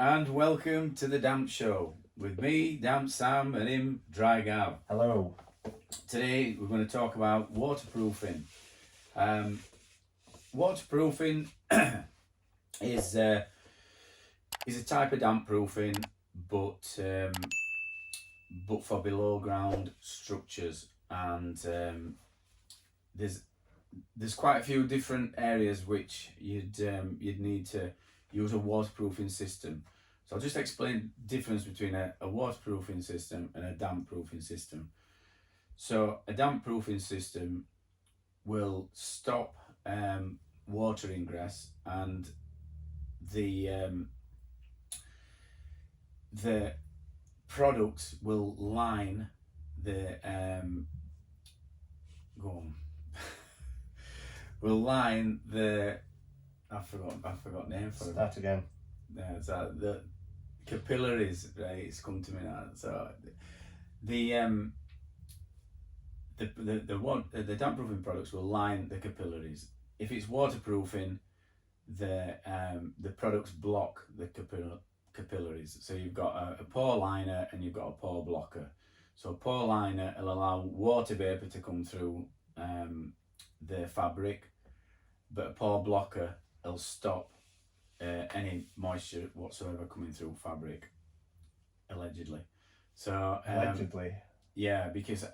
and welcome to the Damp Show with me, Damp Sam, and him, Dry Gav. Hello. Today we're going to talk about waterproofing. Waterproofing is a type of damp proofing, but for below ground structures, and there's quite a few different areas which you'd need to use a waterproofing system. So I'll just explain the difference between a waterproofing system and a damp proofing system. So a damp proofing system will stop water ingress, and the product will line the will line the I forgot name for it. Start again. Yeah, so the capillaries, right? It's come to me now. So the damp proofing products will line the capillaries. If it's waterproofing, the products block the capillaries. So you've got a pore liner and you've got a pore blocker. So a pore liner will allow water vapor to come through the fabric, but a pore blocker will stop any moisture whatsoever coming through fabric, allegedly. So Allegedly. yeah, because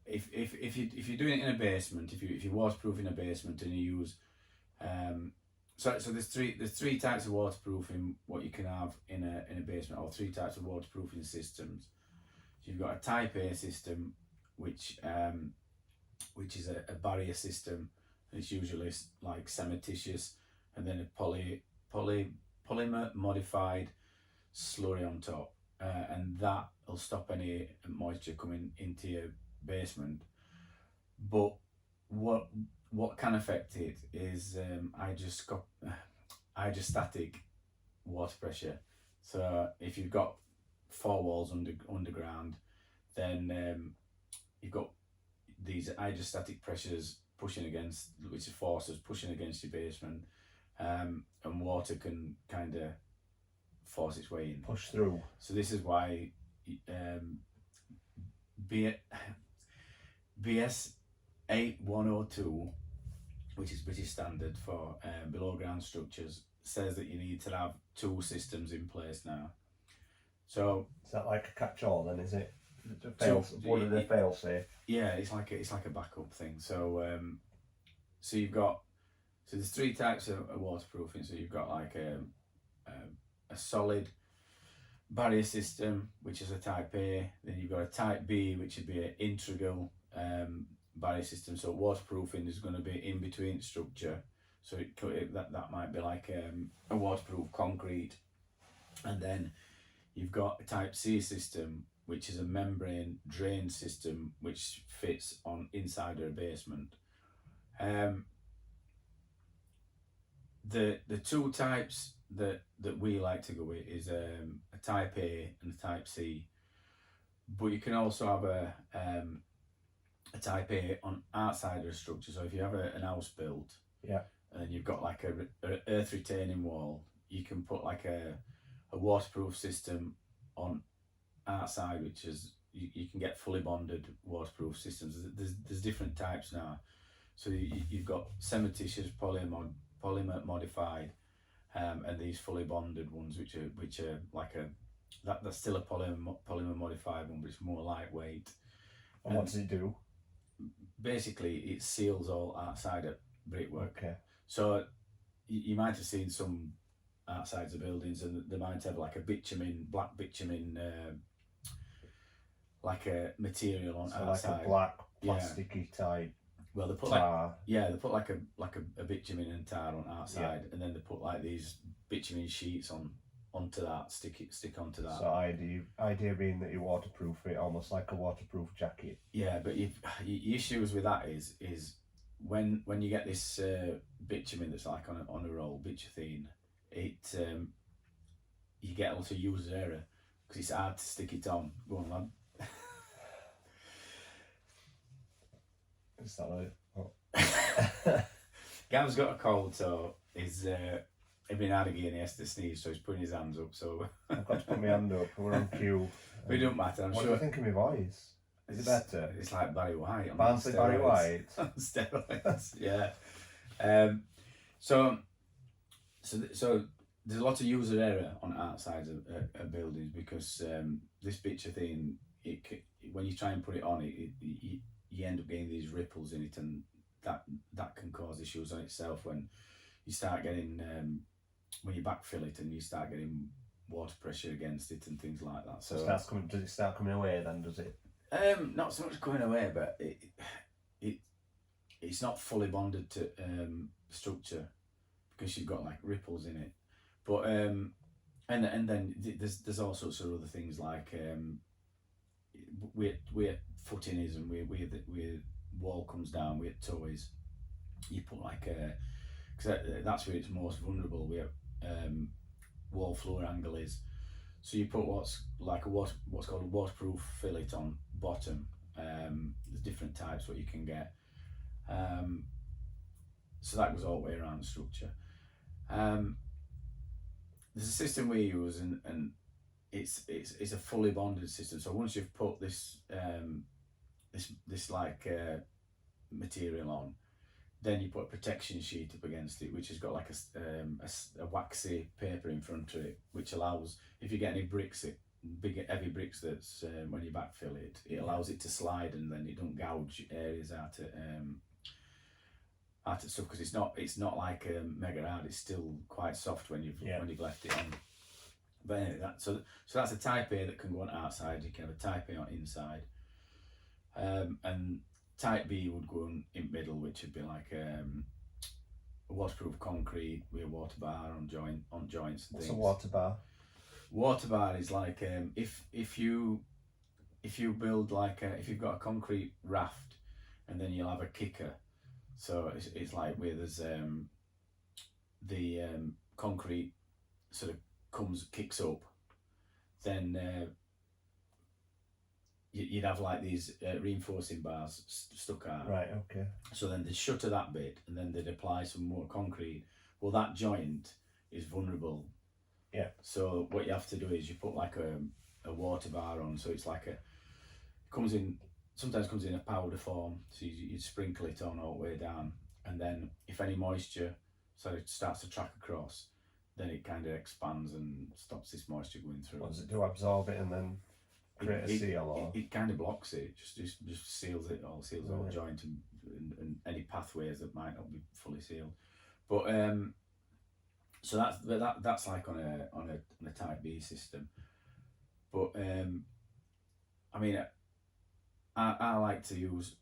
if you're doing it in a basement, if you're waterproofing a basement and you use so there's three types of waterproofing what you can have in a basement, or three types of waterproofing systems. So you've got a type A system, which is a barrier system. It's usually like cementitious, and then a polymer modified slurry on top, and that will stop any moisture coming into your basement. But what can affect it is hydrostatic water pressure. So if you've got four walls underground, then you've got these hydrostatic pressures pushing against, which is forces pushing against your basement, and water can kind of force its way in, push through. So this is why BS 8102, which is British standard for below ground structures, says that you need to have two systems in place now. So is that like a catch-all then? Is it? One of the fail-safe? Yeah, it's like a backup thing. So so you've got there's three types of waterproofing. So you've got like a solid barrier system, which is a type A. Then you've got a type B, which would be an integral barrier system. So waterproofing is going to be in between structure. So that might be like a waterproof concrete. And then you've got a type C system, which is a membrane drain system, which fits on inside of a basement. The two types that we like to go with is a type A and a type C, but you can also have a type A on outside of a structure. So if you have an house built, yeah, and you've got like a earth retaining wall, you can put like a waterproof system on outside, which is you can get fully bonded waterproof systems. There's different types now. So you've got cementitious polymer modified, and these fully bonded ones, which are like that's still a polymer modified one, but it's more lightweight. And what does it do? Basically, it seals all outside of brickwork. Okay. So you might have seen some outsides of buildings, and they might have like black bitumen, like a material on outside. Like a black plasticky type. Well, they put tar. they put like a bitumen and tar on outside, and then they put like these bitumen sheets onto that, stick onto that. So idea being that you waterproof it, almost like a waterproof jacket. Yeah, but your issues with that is when you get this bitumen that's like on a roll, bituthene, it you get a lot of user error because it's hard to stick it on. Go on, lad. Is that right? Oh. Gav's got a cold, so he's It'd been hard again, he has to sneeze, so he's putting his hands up. So I've got to put my hand up. We're on cue. but it don't matter. I'm What sure. do you think of my voice? Is it better? It's like Barry White. On Barnsley Barry steroids. White. On steroids, yeah. So there's a lot of user error on outsides of buildings because this picture thing, when you try and put it on, you end up getting these ripples in it, and that can cause issues on itself when you start getting when you backfill it and you start getting water pressure against it and things like that. So Does it start coming away then? Does it? Not so much coming away, but it's not fully bonded to structure because you've got like ripples in it. But and then there's all sorts of other things like where footing is and where the wall comes down, where toys. You put like because that's where it's most vulnerable, where wall floor angle is. So you put what's called a waterproof fillet on bottom. There's different types what you can get. So that goes all the way around the structure. There's a system we use, and it's a fully bonded system. So once you've put this material on, then you put a protection sheet up against it, which has got like a waxy paper in front of it, which allows, if you get any bricks, big heavy bricks, that's when you backfill it, it allows it to slide, and then it don't gouge areas out of stuff, because it's not like mega hard. It's still quite soft when you've left it on. But anyway, so that's a type A that can go on outside. You can have a type A on inside, and type B would go in middle, which would be like a waterproof concrete with a water bar on joints and things. What's a water bar? Water bar is like if you build like if you've got a concrete raft and then you'll have a kicker. So it's like where there's the concrete sort of kicks up, then you'd have like these reinforcing bars stuck out. Right, okay. So then they'd shutter that bit, and then they'd apply some more concrete. Well, that joint is vulnerable. Yeah. So what you have to do is you put like a water bar on, so it's like sometimes comes in a powder form, so you sprinkle it on all the way down, and then if any moisture starts to track across, then it kind of expands and stops this moisture going through. What does it do? Absorb it and then create a seal, or it kind of blocks it, just seals it all, seals the whole joint, and any pathways that might not be fully sealed. But so that's like on a type B system. But I mean, I like to use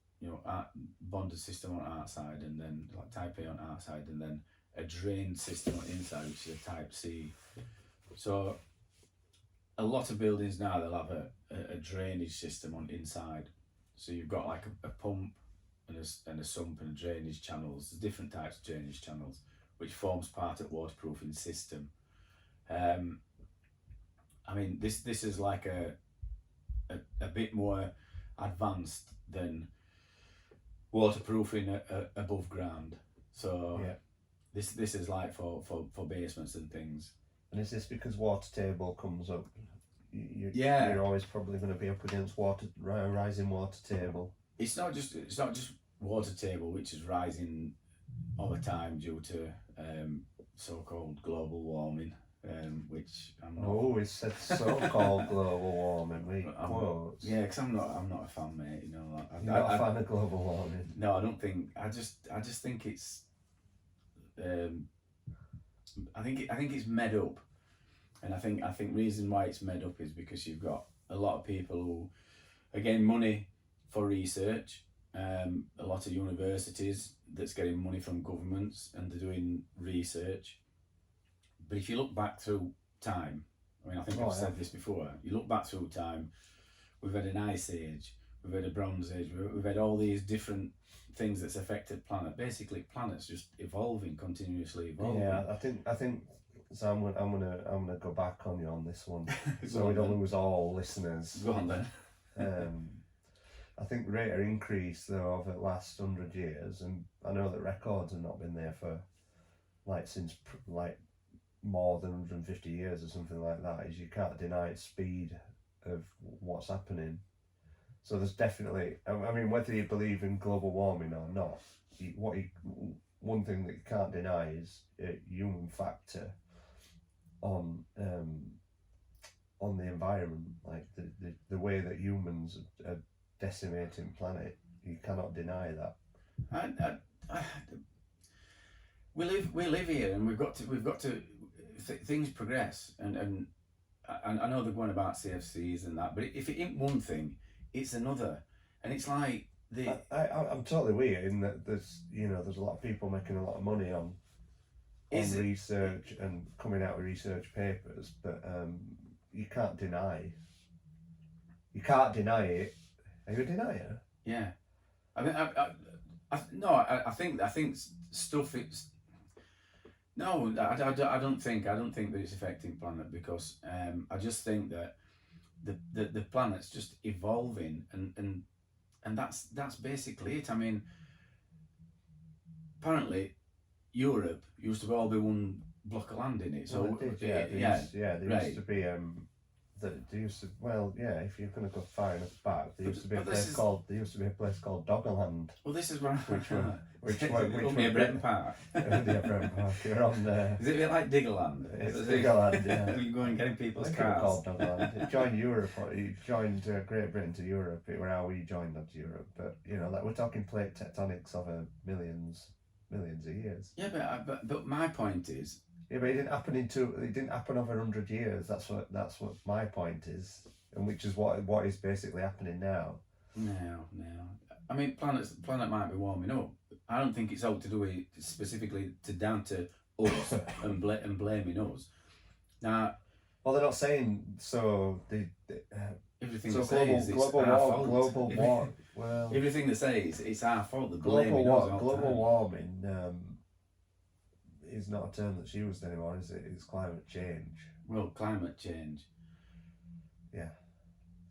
bonded system on outside, and then like type A on outside, and then a drained system on inside, which is a type C. So a lot of buildings now, they'll have a drainage system on inside. So you've got like a pump and a sump and a drainage channels. There's different types of drainage channels, which forms part of the waterproofing system. I mean, this is like a bit more advanced than waterproofing above ground. So this is like for basements and things. And is this because water table comes up? You're always probably going to be up against rising water table. It's not just water table, which is rising all the time due to so-called global warming, which I'm not. Oh, it said so-called global warming. Quotes. Yeah, because I'm not a fan, mate. You know, You're not a fan of global warming. No, I don't think. I just think it's. I think it's made up, and I think reason why it's made up is because you've got a lot of people who are getting money for research. A lot of universities that's getting money from governments, and they're doing research. But if you look back through time, I mean, I think I've said this before. You look back through time, we've had an ice age, we've had a bronze age, we've had all these different things that's affected planet. Basically, planet's just evolving, continuously evolving. Yeah, I think. So I'm gonna go back on you on this one, so we don't lose all listeners. Go on then. I think rate of increase though over the last 100 years, and I know that records have not been there for since more than 150 years or something like that, is you can't deny its speed of what's happening. So there's definitely, I mean, whether you believe in global warming or not, one thing that you can't deny is a human factor on the environment, like the way that humans are decimating planet. You cannot deny that. We live here, and we've got to things progress, and I know they're going about CFCs and that, but if it ain't one thing, it's another, and it's like I'm totally with you in that there's a lot of people making a lot of money on research and coming out with research papers, but you can't deny it. Are you a denier? Yeah, I mean, I think stuff. It's no, I don't think that it's affecting planet, because I just think that the planet's just evolving, and that's basically it. I mean, apparently Europe used to all be one block of land in it. So well, it did, there used to be if you're going to go far enough back, there used to be a place called Doggerland. Well, this is where which near Bretton Park. Near Bretton Park. You're on there. Is it a bit like Diggerland? It's Diggerland, yeah. You go and get in people's cars. Called Doggerland. It joined Europe. It joined Great Britain to Europe. It was how we joined up to Europe. But we're talking plate tectonics over millions of years. Yeah, but my point is. Yeah, but it didn't happen over 100 years. That's what my point is, and which is what is basically happening now. No. I mean, planet might be warming up. I don't think it's all to do with specifically down to us and blaming us. Now, well, they're not saying so. Everything that says it's our fault. Global war. Well, everything that says it's our fault. The global warming. Is not a term that's used anymore, is it? It's climate change. Well, climate change. Yeah.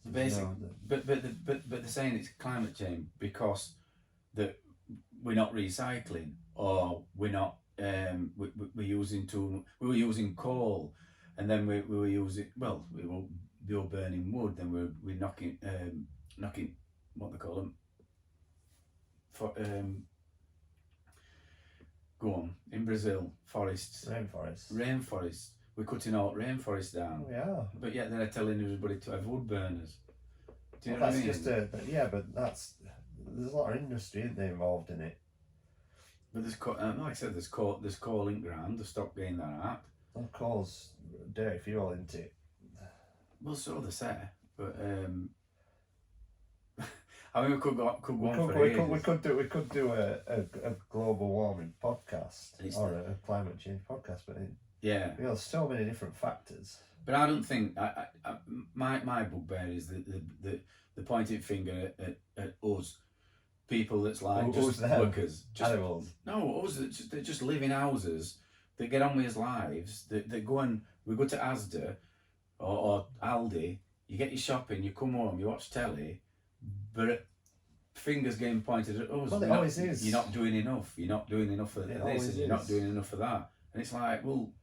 Basically, but they're saying it's climate change because that we're not recycling, or we're not we're using we were using coal, and then we were using we were burning wood, then we're knocking what they call them for go on, in Brazil, forests. Rainforests. We're cutting all rainforests down. Oh, yeah. But yet they're telling everybody to have wood burners. Do you know what I mean? But there's a lot of industry, isn't there, involved in it? But like I said, there's coal in ground. They stopped getting that out. Well, coal's dirty fuel, isn't it? Well, so they say, but I mean, we could go on for ages. We could do a global warming podcast or a climate change podcast, but there's so many different factors. But I don't think my bugbear is the pointing finger at us, people that's like just workers, animals. No, us they just live in houses. They get on with his lives. They go and we go to Asda or Aldi. You get your shopping. You come home. You watch telly. But fingers getting pointed at us. Well, it always is. You're not doing enough. You're not doing enough of this, and you're not doing enough of that. And it's like, well,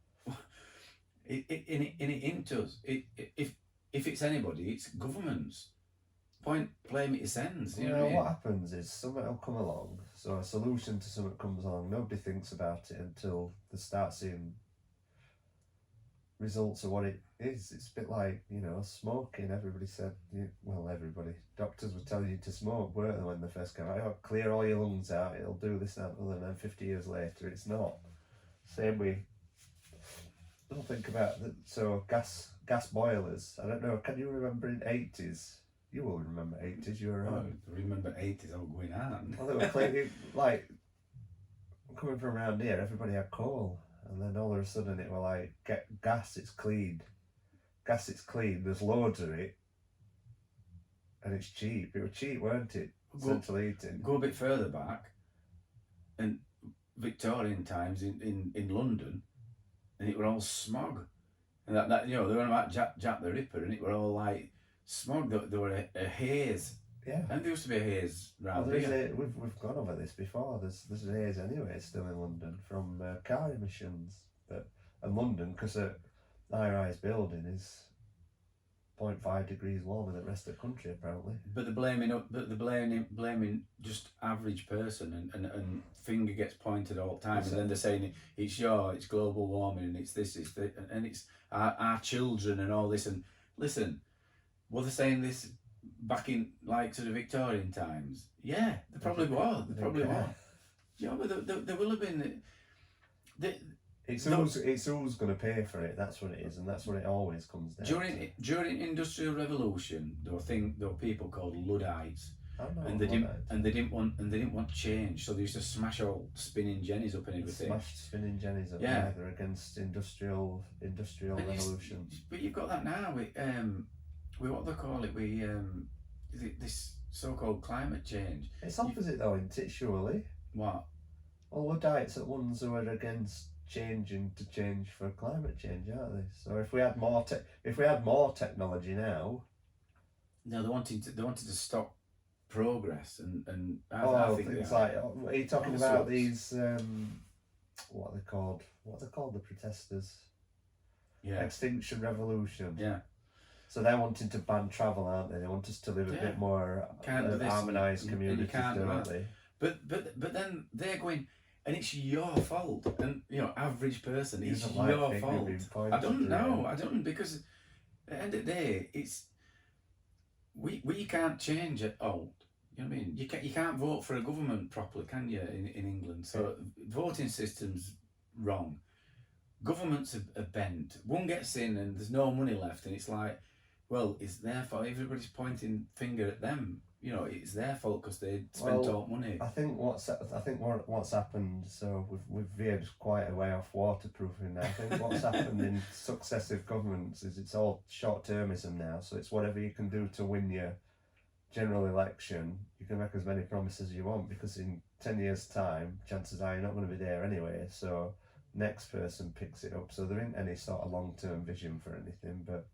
it ain't us. If it's anybody, it's governments. Blame it sends. You know what happens is something will come along. So a solution to something comes along. Nobody thinks about it until they start seeing results of what it is. It's a bit like, smoking. Everybody said, everybody, doctors were telling you to smoke, weren't they, when they first came out? Clear all your lungs out, it'll do this, that, and then 50 years later, it's not. Same way. Don't think about that. So gas boilers. I don't know. Can you remember in 80s? You will remember 80s. You were around. I remember 80s. I was going on. Well, they were clearly like coming from around here. Everybody had coal. And then all of a sudden it were like, get gas, it's clean. Gas, it's clean, there's loads of it. And it's cheap. It was cheap, weren't it? Central heating. Go a bit further back, and Victorian times in London, and it were all smog. And that they were about Jack the Ripper, and it were all like smog. There were a haze. Yeah. And there used to be a haze round here. We've gone over this before. There's a haze anyway still in London from car emissions. But And London, because a high-rise building is 0.5 degrees warmer than the rest of the country, apparently. But blaming just average person, and finger gets pointed all the time, and then they're saying it's global warming, and it's this, and it's our children and all this. And listen, were they saying this back in like sort of Victorian times? Yeah, they probably were. They probably were. Yeah, but there will have been. It's who's going to pay for it. That's what it is, and that's what it always comes down to. During Industrial Revolution, there were people called Luddites, and they didn't want change, so they used to smash all spinning jennies up and everything. Smashed spinning jennies up. Yeah. They're against industrial revolution. But you've got that now with what they call it, this so-called climate change. It's opposite though, isn't it? Surely. What? Well, Luddites are ones who are against changing to change for climate change, aren't they? So if we had more technology now. No, they wanted to stop progress, and I think things like, are you talking about these what are they called? The protesters? Yeah. Extinction Revolution. Yeah. So they're wanting to ban travel, aren't they? They want us to live a bit more harmonised communities, don't they? But then they're going, and it's your fault, and average person, it's your fault. I don't know, because at the end of the day, it's we can't change it all. You know what I mean? You can't vote for a government properly, can you? In England, so voting system's wrong. Governments are bent. One gets in, and there's no money left, and it's like, well, it's their fault. Everybody's pointing finger at them. It's their fault because they spent all money. I think what's happened. So we've veered quite a way off waterproofing now. I think what's happened in successive governments is it's all short-termism now. So it's whatever you can do to win your general election. You can make as many promises as you want, because in 10 years' time, chances are you're not going to be there anyway. So next person picks it up. So there isn't any sort of long-term vision for anything, but.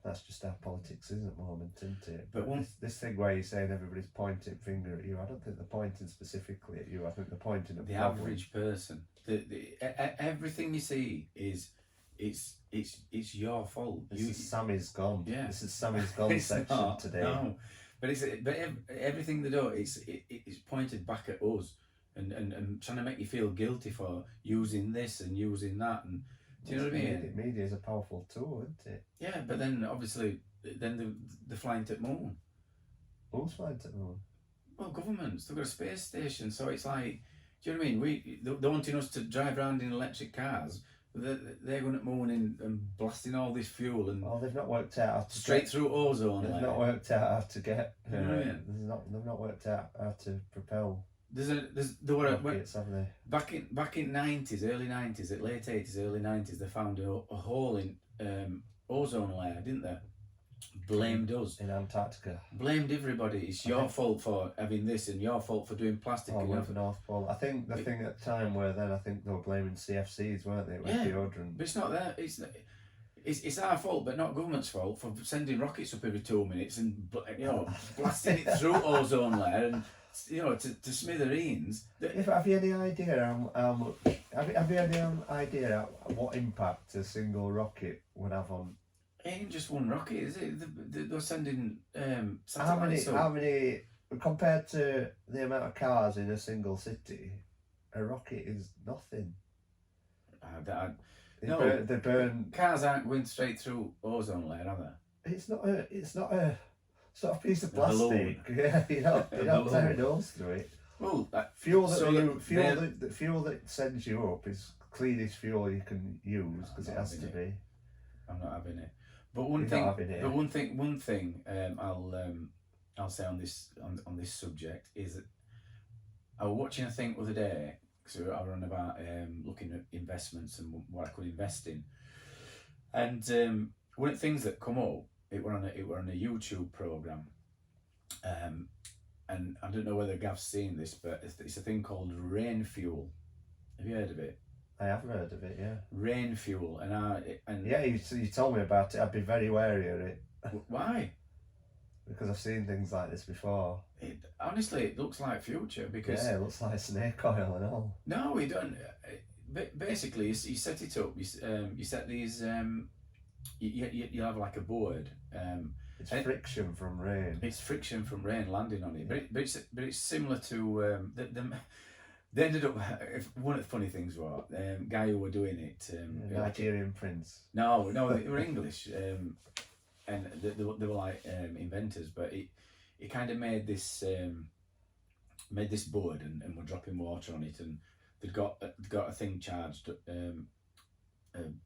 That's just how politics is at the moment, isn't it? But this thing where you're saying everybody's pointing finger at you, I don't think they're pointing specifically at you. I think they're pointing at the average person. Everything you see is it's your fault. This is Sammy's gone. Yeah. This is Sammy's gone section today. No, but everything they do, it's pointed back at us, and trying to make you feel guilty for using this and using that, and. Do you know what I mean? Media is a powerful tool, isn't it? Yeah, but then obviously, they're flying to the moon. Who's flying to the moon? Well, governments. They've got a space station, so it's like, do you know what I mean? They're wanting us to drive around in electric cars. They're going to the moon and blasting all this fuel and. Oh, they've not worked out how to straight through ozone. They've not worked out how to get. You know what I mean? They've not worked out how to propel. There were back in 90s, early 90s, late 80s, early 90s. They found a hole in ozone layer, didn't they? Blamed us in Antarctica. Blamed everybody. It's your fault for having this, and your fault for doing plastic. With the North Pole. I think the thing at the time were then I think they were blaming CFCs, weren't they? With deodorant. But it's not there. It's our fault, but not government's fault for sending rockets up every 2 minutes and blasting it through ozone layer and. To smithereens. Have you any idea how much? Have you any idea what impact a single rocket would have on? It ain't just one rocket, is it? They're sending satellites. How many compared to the amount of cars in a single city? A rocket is nothing. They burn. Cars aren't going straight through ozone layer, are they? It's not a sort of piece of plastic. Yeah, you're not tearing holes through it. Well, fuel that sends you up is cleanest fuel you can use because it has to be. I'm not having it. But one thing I'll say on this subject is that I was watching a thing the other day because I was on about looking at investments and what I could invest in, and one of the things that come up. It were on a YouTube program, and I don't know whether Gav's seen this, but it's a thing called rain fuel. Have you heard of it? I have heard of it, yeah. Rain fuel, and yeah, you told me about it. I'd be very wary of it. Why? Because I've seen things like this before. Honestly, it looks like future because it looks like snake oil and all. No, we don't. basically, you set it up. You set these. You have like a board. It's friction from rain. It's friction from rain landing on it, but it's similar to they ended up. One of the funny things was guy who were doing it. Nigerian prince. No, they were English, and they were like inventors. But he kind of made this board and were dropping water on it, and they'd got a thing charged,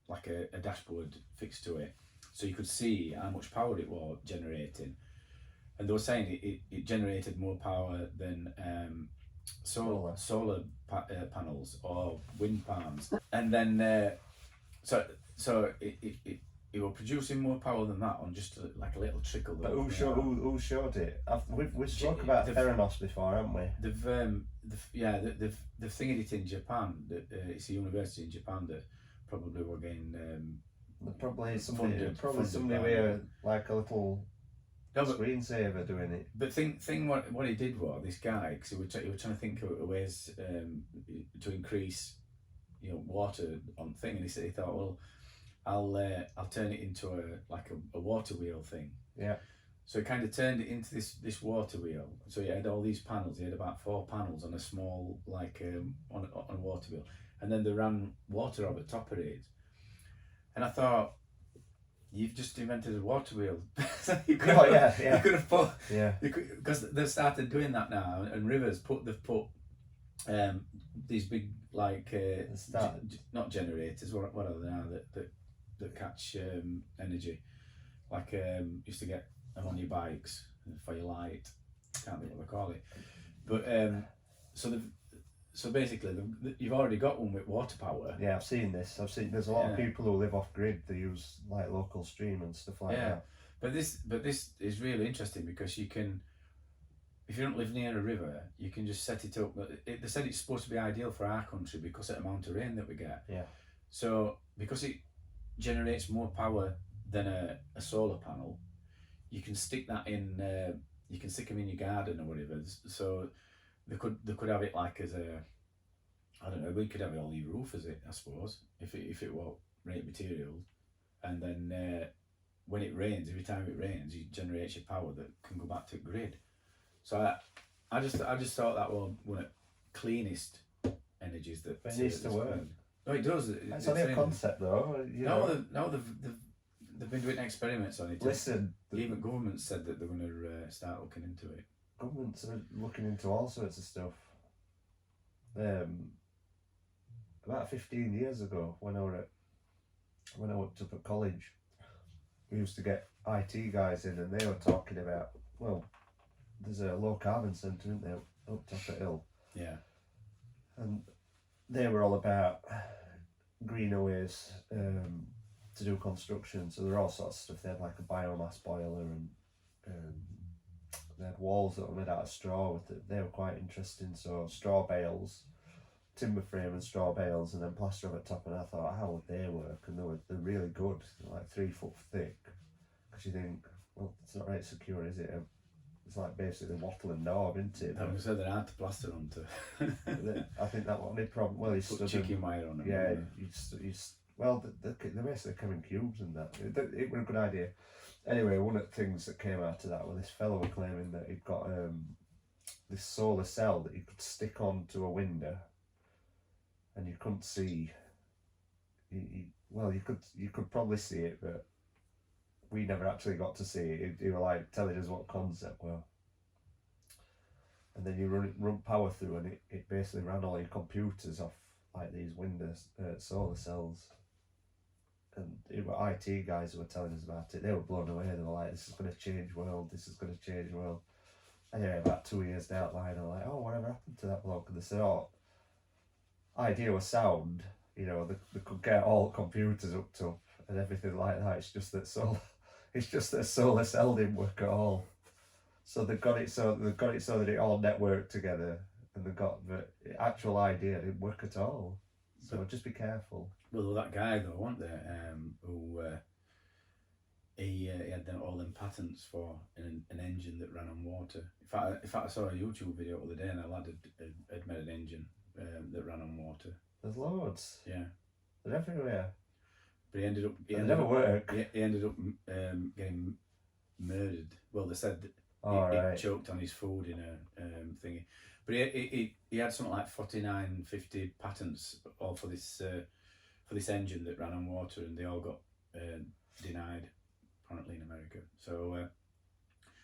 like a dashboard fixed to it, so you could see how much power it was generating. And they were saying it generated more power than solar panels or wind farms. And then so it was producing more power than that on just like a little trickle. But who showed it? We've spoke about Theranos before, haven't we? They've thingied it in Japan. It's a university in Japan that probably were getting probably somebody with like a little screensaver doing it. But what he did was, this guy, because he was trying to think of ways to increase, water on thing, and he thought, well, I'll turn it into a water wheel thing. Yeah. So he kind of turned it into this water wheel. So he had all these panels. He had about 4 panels on a small on a water wheel, and then they ran water over the top of it. And I thought, you've just invented a water wheel. You could have put, because they've started doing that now, and rivers they've put these big not generators. What are they now that catch energy? Like used to get them on your bikes for your light. Can't think what they call it. But so basically, you've already got one with water power. Yeah, I've seen this. There's a lot of people who live off grid. They use like local stream and stuff like that. But this is really interesting, because you can, if you don't live near a river, you can just set it up. They said it's supposed to be ideal for our country because of the amount of rain that we get. Yeah. So because it generates more power than a solar panel, you can stick that in. You can stick them in your garden or whatever. So they could have it like as a, I don't know, we could have it on your roof as it, I suppose, if it were rate material, and then when it rains, every time it rains, it generates your power that can go back to the grid. So I just thought that was one of the cleanest energies that it needs to work. No, it does. It's only a concept though. They've been doing experiments on it. Listen, even governments said that they're going to start looking into it. Governments are looking into all sorts of stuff. About 15 years ago, when I worked up at college, we used to get IT guys in, and they were talking about, well, there's a low carbon centre, isn't there, up top at Hill? Yeah. And they were all about greener ways to do construction. So there are all sorts of stuff. They had like a biomass boiler, and they had walls that were made out of straw with it. They were quite interesting. So straw bales, timber frame and straw bales, and then plaster over the top. And I thought, how would they work? And they're really good, like 3 foot thick. Because you think, well, it's not right secure, is it? It's like basically wattle and knob, isn't it? I was saying they're hard to plaster onto. I think that one, problem. Well, you put chicken wire on them. Yeah, they're basically come in cubes and that. It was a good idea. Anyway, one of the things that came out of that was this fellow was claiming that he'd got this solar cell that you could stick onto a window, and you couldn't see. You could probably see it, but we never actually got to see it. He was like telling us what concept were. And then you run power through, and it basically ran all your computers off like these Windows solar cells. And it were IT guys who were telling us about it. They were blown away. They were like, "This is going to change the world. This is going to change the world." Anyway, about 2 years down the line, I'm like, "Oh, whatever happened to that bloke?" And they said, "Oh, idea was sound. They could get all computers hooked up and everything like that. It's just that solar cell didn't work at all. So they got it so that it all networked together, and the actual idea didn't work at all. So just be careful." Well, that guy though, wasn't there? Who he had all them patents for an engine that ran on water. In fact, I saw a YouTube video the other day, and a lad had made an engine that ran on water. There's loads. Yeah. They're everywhere. But he ended up. They never work. He ended up getting murdered. Well, they said that Right. he choked on his food in a thingy. But he had something like 49, 50 patents all for this engine that ran on water, and they all got denied, apparently in America. So.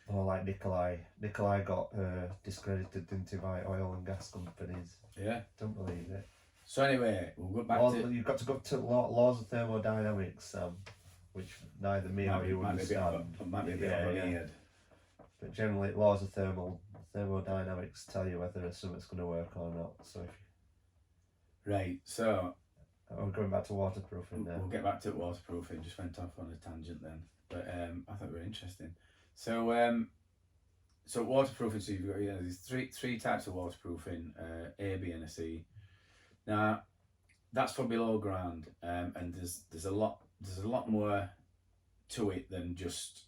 Or like Nikolai. Nikolai got discredited, didn't he, by oil and gas companies. Yeah. Don't believe it. So anyway, we'll go back to... You've got to go to laws of thermodynamics, which neither me or you understand. Might be a bit weird. But generally, laws of thermodynamics tell you whether something's going to work or not. So Right, so... We're going back to waterproofing now. We'll get back to waterproofing. Just went off on a tangent then. But I thought it was interesting. So waterproofing, so you've got these three types of waterproofing, A, B and a C. Now that's for below ground, and there's a lot more to it than just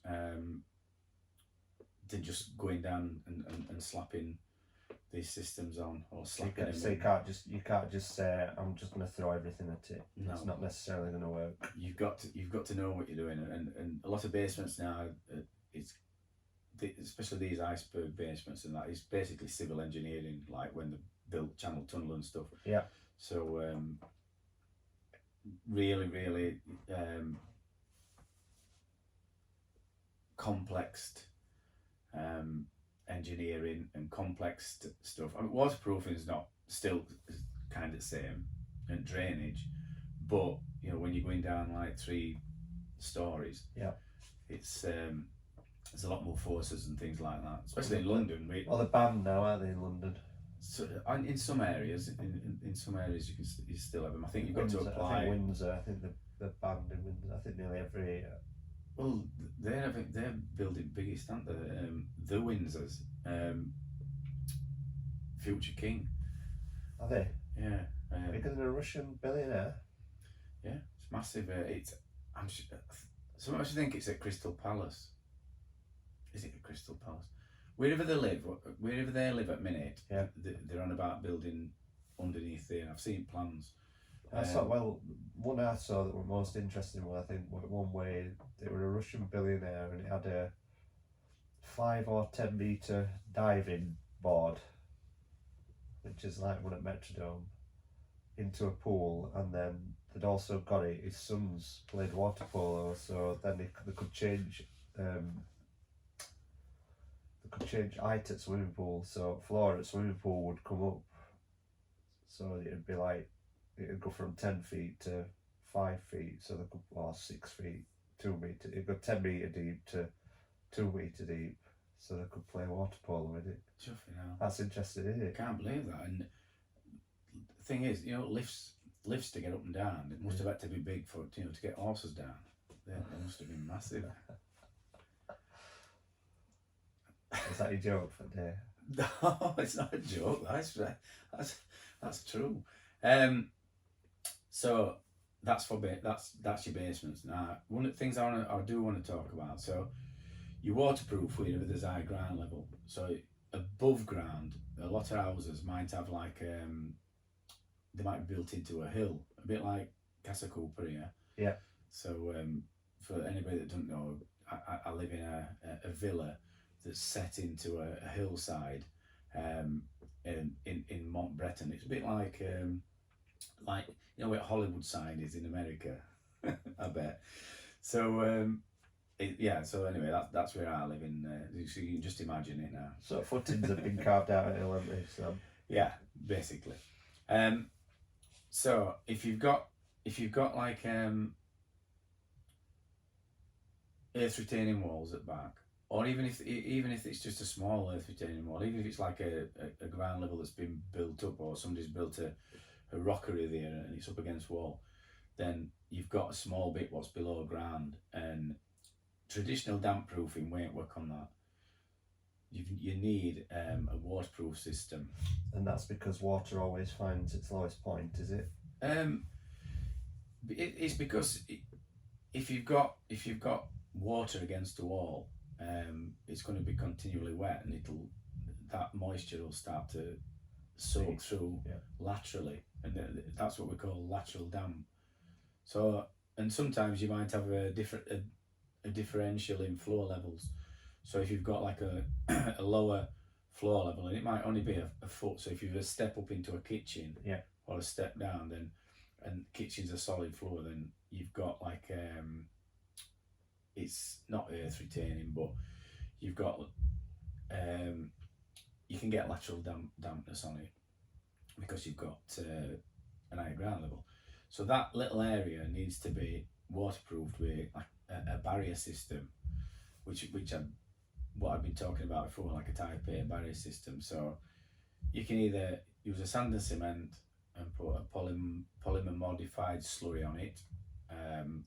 going down and slapping these systems on or slapping them. So you can't just say I'm just going to throw everything at it. No. It's not necessarily going to work. You've got to know what you're doing, and a lot of basements now, especially these iceberg basements and that, is basically civil engineering, like when they built Channel Tunnel and stuff. Yeah. So really complex engineering and complex stuff. I mean, waterproofing is not still kind of the same, and drainage, but when you're going down like 3 stories, yeah, it's there's a lot more forces and things like that, especially in London. Well, they're banned now, aren't they, in London? So, in some areas, in some areas you still have them. I think you've got to apply. I think Windsor. I think they're banned in Windsor. I think nearly every. Well, they're building biggest, aren't they? The Windsors, Future King. Are they? Yeah. Bigger than a Russian billionaire. Yeah, it's massive. Sometimes I think it's at Crystal Palace. Is it at Crystal Palace? Wherever they live at minute, yeah, they're on about building underneath there. I've seen plans. One I saw that were most interesting was, I think, one way they were a Russian billionaire and it had a 5 or 10 metre diving board, which is like one at Metrodome, into a pool, and then they'd also got it. His sons played water polo, so then they could change. Height at swimming pool, so floor at swimming pool would come up, so it'd be like it'd go from 10 feet to 5 feet, so they could, or 6 feet, 2 metre. It'd go 10 metre deep to 2 metre deep, so they could play water polo with it. That's interesting, isn't it? I can't believe that. And the thing is, lifts to get up and down. It must have had to be big for to get horses down. They must have been massive. Is that your joke for today? No, it's not a joke. That's true. So that's your basements. Now, one of the things I do want to talk about. So you waterproof wherever there's high ground level. So above ground, a lot of houses might have like they might be built into a hill, a bit like Casa Cooper here. Yeah. So for anybody that don't know, I live in a villa that's set into a hillside in Mont Breton. It's a bit like where Hollywood sign is in America, I bet. So so anyway, that's where I live in. So you can just imagine it now. So footings have been carved out of hill, haven't they? So yeah, basically. So if you've got like earth retaining walls at back, or even if it's just a small earth retaining wall, even if it's like a ground level that's been built up, or somebody's built a rockery there and it's up against wall, then you've got a small bit what's below ground, and traditional damp proofing won't work on that. You need a waterproof system, and that's because water always finds its lowest point, is it? It's because if you've got water against the wall, it's going to be continually wet, and that moisture will start to soak through Yeah. laterally, and that's what we call lateral damp. So, and sometimes you might have a differential in floor levels. So if you've got like a a lower floor level, and it might only be a foot. So if you've a step up into a kitchen, Yeah. or a step down, then and kitchen's a solid floor, then you've got like it's not earth retaining, but you've got you can get lateral dampness on it because you've got an higher ground level. So that little area needs to be waterproofed with like a barrier system, which what I've been talking about before, like a type A barrier system. So you can either use a sand and cement and put a polymer modified slurry on it, and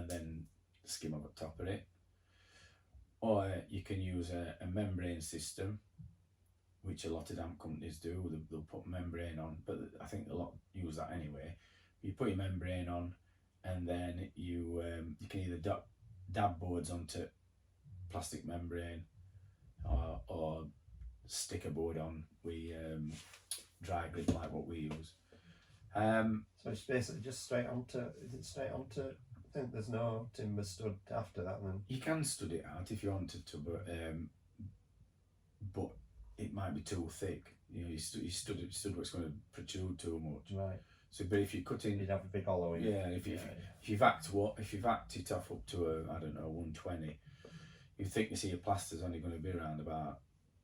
then skim over top of it, or you can use a membrane system, which a lot of damp companies do. They'll put membrane on, but I think a lot use that anyway. You put your membrane on, and then you can either dab boards onto plastic membrane, or stick a board on with dry grip like what we use. So it's basically just straight onto. Is it straight onto? I think there's no timber stud after that then. You can stud it out if you wanted to, but it might be too thick. You know, you stud what's going to protrude too much. Right. So, but if you cut in, You'd have a big hollow in. yeah, if you've hacked it off up to a, I don't know, 120, your thickness of your plaster's only going to be around about,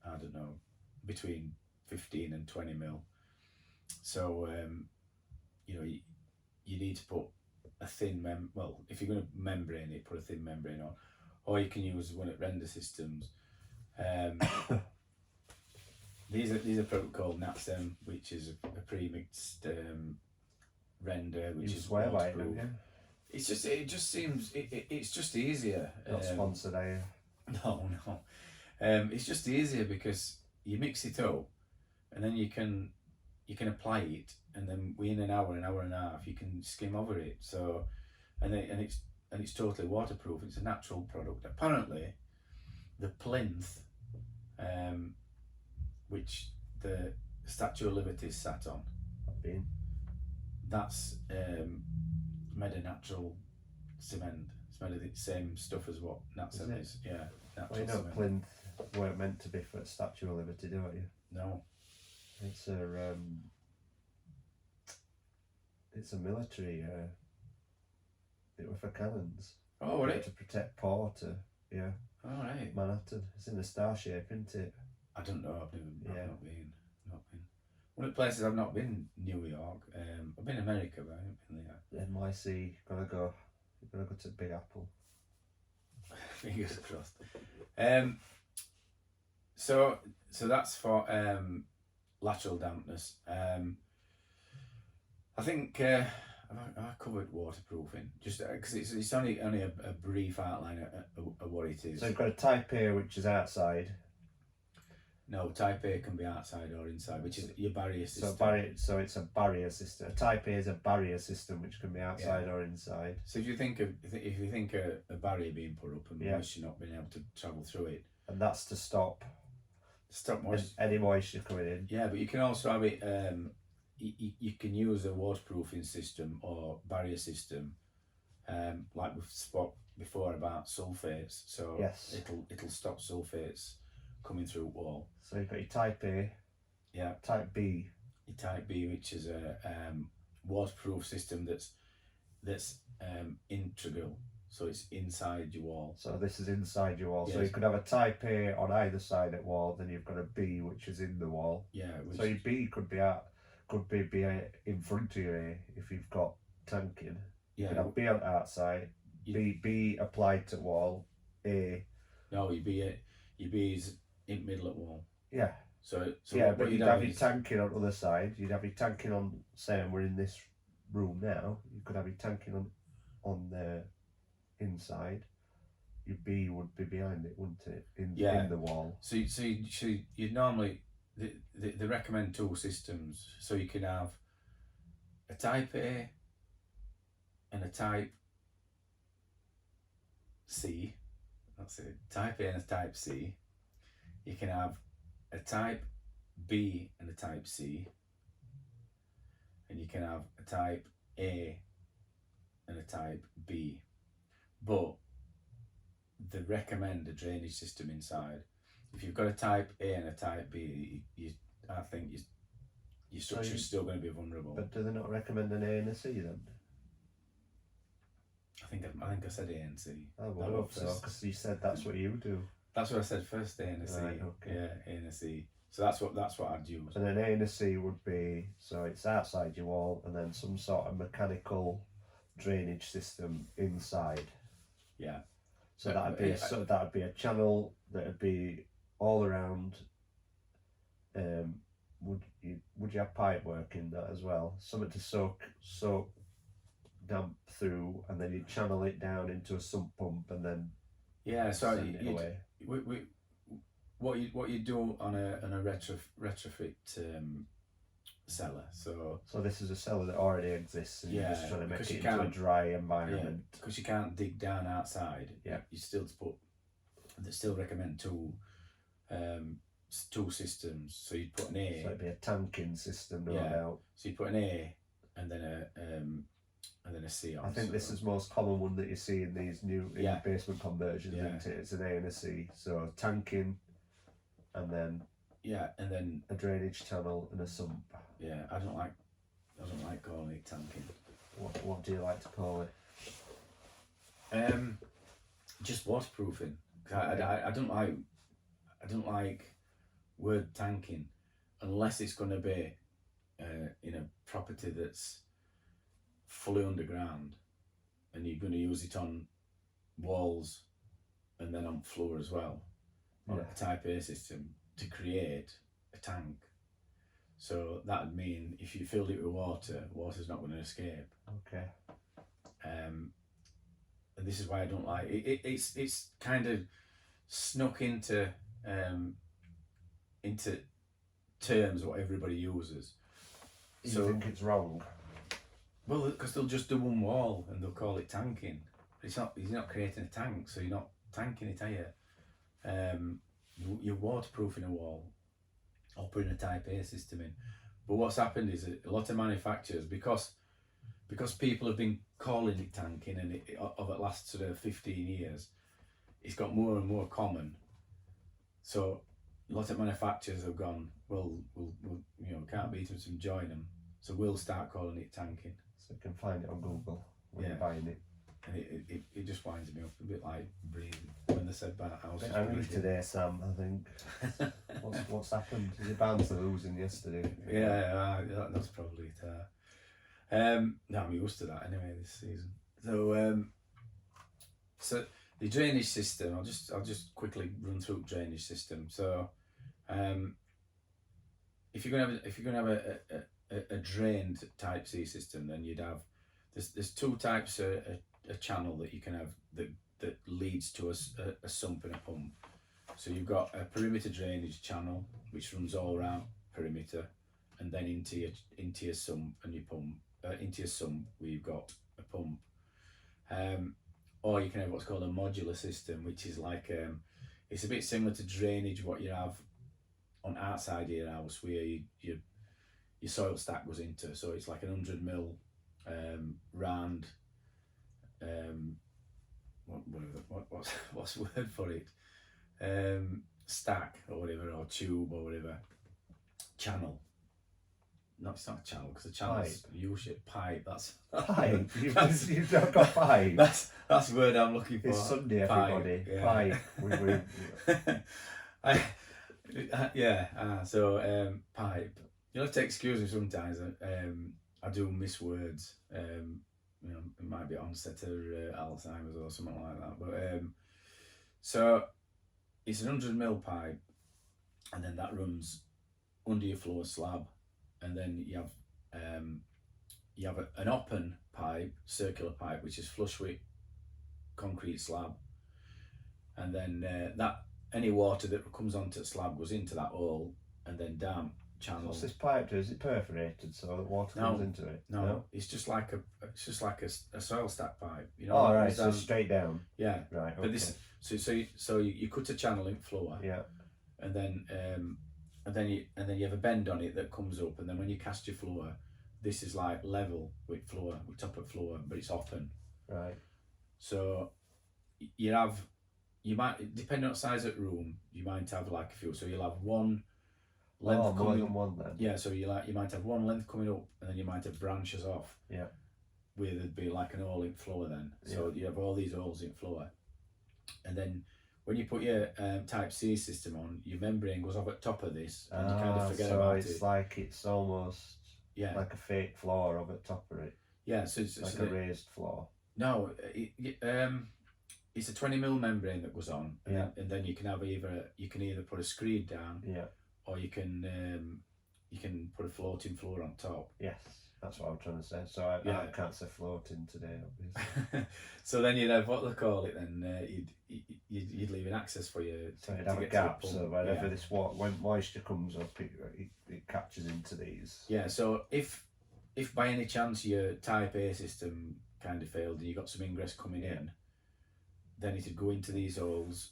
I don't know, between 15 and 20 mil. So you know, you need to put a thin well, if you're going to membrane it, put a thin membrane on, or you can use one at render systems. These are products called NatSem, which is a pre-mixed render, which is swear by it, waterproof. don't you? It just seems it's just easier. Not sponsored, are you? No. It's just easier because you mix it up, and then you can apply it, and then within an hour and a half, you can skim over it. So, and it's totally waterproof. It's a natural product. Apparently, the plinth, which the Statue of Liberty sat on, that's made of natural cement. It's made of the same stuff as what NatSem is. Yeah, natural Well, you know, cement. plinth weren't meant to be for the Statue of Liberty, don't you? No. It's a military. It was for cannons. Oh, what it? To protect Porter. Yeah. All right. Manhattan. It's in a star shape, isn't it? I don't know. I've not been. One of the places I've not been, New York. I've been America, but I haven't been there. NYC. Gotta go to Big Apple. Fingers crossed. So that's for lateral dampness. I think I covered waterproofing just because it's only a brief outline of what it is. So you've got a type A, which is outside. No, type A can be outside or inside, which is your barrier system. So it's a barrier system. A type A is a barrier system which can be outside or inside. So if you think a barrier being put up and moisture not being able to travel through it, and that's to stop moisture, any moisture coming in. Yeah, but you can also have it. You can use a waterproofing system or barrier system, like we've spoke before about sulfates. So yes, it'll stop sulfates coming through wall. So you've got your type A. Yeah. Type B. Your type B, which is a waterproof system that's integral. So it's inside your wall. So this is inside your wall. Yes. So you could have a type A on either side of the wall. Then you've got a B, which is in the wall. Yeah. So your B could be in front of your A if you've got tanking. Yeah. You could have B on the outside. B applied to wall. A. No, your B is in middle at wall. Yeah. So yeah, but you'd have your tanking on the other side. You'd have your tanking on. Say we're in this room now. You could have your tanking on the inside. Your B would be behind it, wouldn't it? In the wall. So you'd normally they recommend two systems. So you can have a type A and a type C. That's it. Type A and a type C. You can have a type B and a type C, and you can have a type A and a type B, but they recommend a drainage system inside. If you've got a type A and a type B, I think your structure's still going to be vulnerable. But do they not recommend an A and a C then? I think I said A and C. I would hope so, because you said that's what you do. That's what I said first, A and a C. Right, okay. Yeah, A and a C. So that's what I'd use. And an A and a C would be, so it's outside your wall, and then some sort of mechanical drainage system inside. Yeah. So that'd be a channel that'd be all around. Would you have pipe work in that as well? Something to soak damp through, and then you channel it down into a sump pump, and then so send it away. What you do on a retrofit cellar. So this is a cellar that already exists, and you're just trying to make it into a dry environment. Because you can't dig down outside. Yeah. You still they still recommend two systems. So you'd put an A. So it'd be a tanking system, no doubt. So you put an A and then a C on. I think this is the most common one that you see in these new basement conversions, isn't it? It's an A and a C. So tanking, and then a drainage channel and a sump. Yeah, I don't like calling it tanking. What do you like to call it? Just waterproofing. I don't like word tanking unless it's going to be in a property that's fully underground, and you're going to use it on walls and then on floor as well, on a type A system to create a tank. So that would mean if you filled it with water's not going to escape. Okay. And this is why I don't like it. It's kind of snuck into terms what everybody uses. You think it's wrong? Well, because they'll just do one wall and they'll call it tanking. But you're not creating a tank, so you're not tanking it, are you? You're waterproofing a wall or putting a type A system in. But what's happened is a lot of manufacturers, because people have been calling it tanking, and over the last sort of 15 years, it's got more and more common. So a lot of manufacturers have gone, we'll can't beat them, so join them. So we'll start calling it tanking. So you can find it on Google when you're buying it. And it just winds me up a bit like breathing when they said that. I was a bit angry today, Sam, I think. What's happened? Is it bound to losing yesterday? Yeah, that's probably it. No, I'm used to that anyway this season. So the drainage system, I'll just quickly run through the drainage system. So if you're gonna have a drained type C system, then you'd have there's two types of a channel that you can have that leads to a sump and a pump. So you've got a perimeter drainage channel which runs all around perimeter, and then into your sump and your pump, into your sump where you've got a pump. Or you can have what's called a modular system, which is like it's a bit similar to drainage what you have on outside your house, where your soil stack goes into. So it's like an 100 mil round what's the word for it, stack or whatever, or tube or whatever, channel. No, it's not a channel, because a channel is U-shaped. Pipe. That's pipe. You've not got pipe. That's the word I'm looking for. It's Sunday, everybody. Pipe. So pipe. You'll have to excuse me sometimes. I do miss words. It might be onset or Alzheimer's or something like that. But so it's an 100 mil pipe, and then that runs under your floor slab, and then you have an open pipe, circular pipe, which is flush with concrete slab, and then that any water that comes onto the slab goes into that hole and then down channel. What's this pipe do? Is it perforated so that water comes into it? No, it's just like a soil stack pipe. Oh, right, so straight down. Yeah, right. Okay. But this, so you cut a channel in floor. Yeah. And then and then you have a bend on it that comes up, and then when you cast your floor, this is like level with floor, with top of floor, but it's open. Right. So you might, depending on the size of the room, you might have like a few. So you'll have one length more than one then. Yeah, so you might have one length coming up, and then you might have branches off. Yeah. Where there'd be like an hole in floor then. So you have all these holes in floor, and then when you put your Type C system on, your membrane goes off at top of this, and you kind of forget about it. So it's like it's almost like a fake floor over the top of it. Yeah, so it's like a raised floor. No, it's a 20mm membrane that goes on, and then you can have either put a screed down, or you can put a floating floor on top. Yes, that's what I'm trying to say. So I can't say floating today, obviously. So then you'd have what they call it. Then you'd leave an access for you. So you'd have a gap, so whenever this when moisture comes up, it captures into these. Yeah. So if by any chance your Type A system kind of failed and you got some ingress coming in, then it'd go into these holes,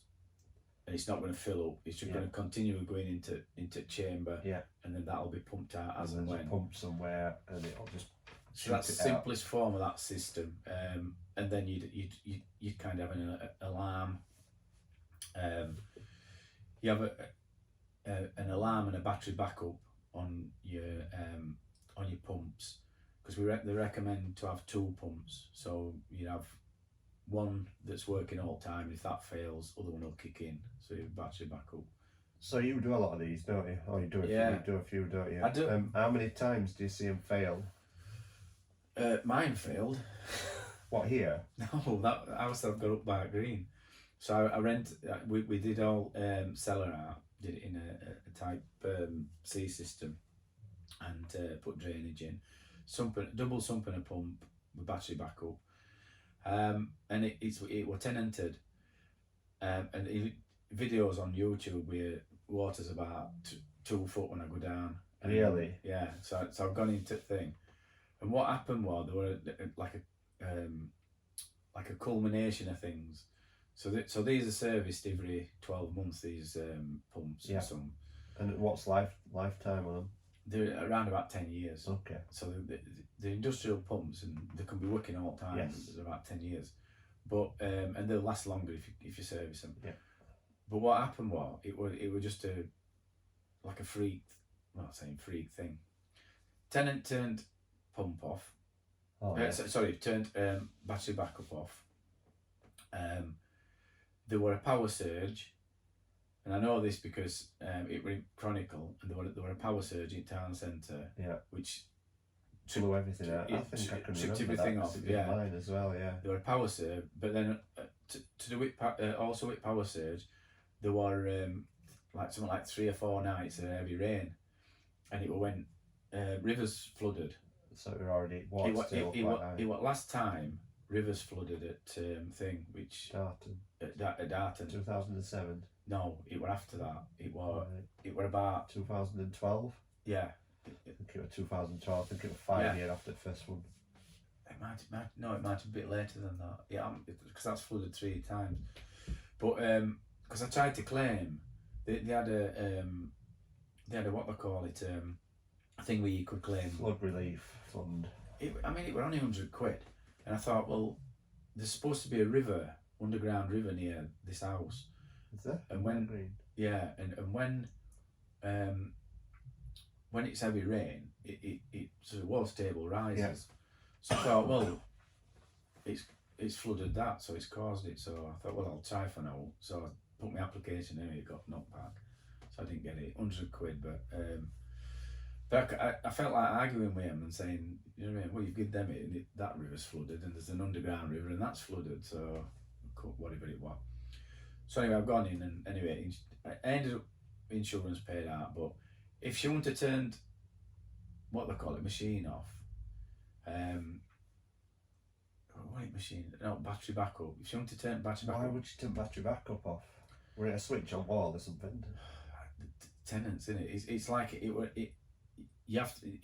and it's not going to fill up. It's just going to continue going into chamber, and then that'll be pumped out as and when. Pump somewhere, and it'll just. So that's the simplest form of that system, and then you'd kind of have an alarm. You have an alarm and a battery backup on your pumps, because they recommend to have 2 pumps. So you have one that's working all the time. If that fails, other one will kick in. So you have battery backup. So you do a lot of these, don't you? Oh, you do you do a few, don't you? I do. How many times do you see them fail? Mine failed. What, here? No, that house I've got up by Green. So I rent. We did all cellar art. Did it in a Type C system, and put drainage in, double sumping a pump with battery backup, and it was tenanted, and videos on YouTube where water's about 2 foot when I go down. Really? Yeah. So I've gone into the thing, and what happened was there were like a culmination of things. So these are serviced every 12 months. These pumps and some. And what's lifetime on them? They're around about 10 years. Okay. So the industrial pumps, and they can be working all the time. Yes. They're about 10 years, but and they'll last longer if you service them. Yeah. But what happened was it was just like a freak. I'm not saying freak thing. Tenant turned pump off. Oh, turned battery backup off. There were a power surge, and I know this because it was Chronicle, and there were a power surge in town centre. Yeah. Which blew everything out. I think I can remember everything that. Off. Mine as well. Yeah. There were a power surge, but then to do it also with power surge, there were something like 3 or 4 nights of heavy rain, and it when rivers flooded. So we're already it was last time rivers flooded at thing which Darton. At Darton. 2007. No, it were after that. It were about 2012. Yeah. I think it was 2012. I think it was 5 years after the first one. It might be a bit later than that. Yeah, because that's flooded 3 times. But because I tried to claim, they had a what they call it, a thing where you could claim flood relief fund. It were only £100, and I thought, well, there's supposed to be a river, underground river near this house. Is there? And when it's heavy rain, it sort of water table rises. Yeah. So I thought, well, it's flooded that, so it's caused it. So I thought, well, I'll try for now. So I put my application in, it got knocked back, so I didn't get it. £100, but I felt like arguing with him and saying, you know what I mean? Well, you've given them it, and that river's flooded, and there's an underground river, and that's flooded. So whatever it was. So anyway, I've gone in, and anyway, I ended up insurance paid out. But if she wouldn't have turned what they call it, machine off, battery backup. If she wouldn't have turned battery backup, why would she turn battery backup off? Were it a switch on wall or something? Tenants, isn't it? It's like it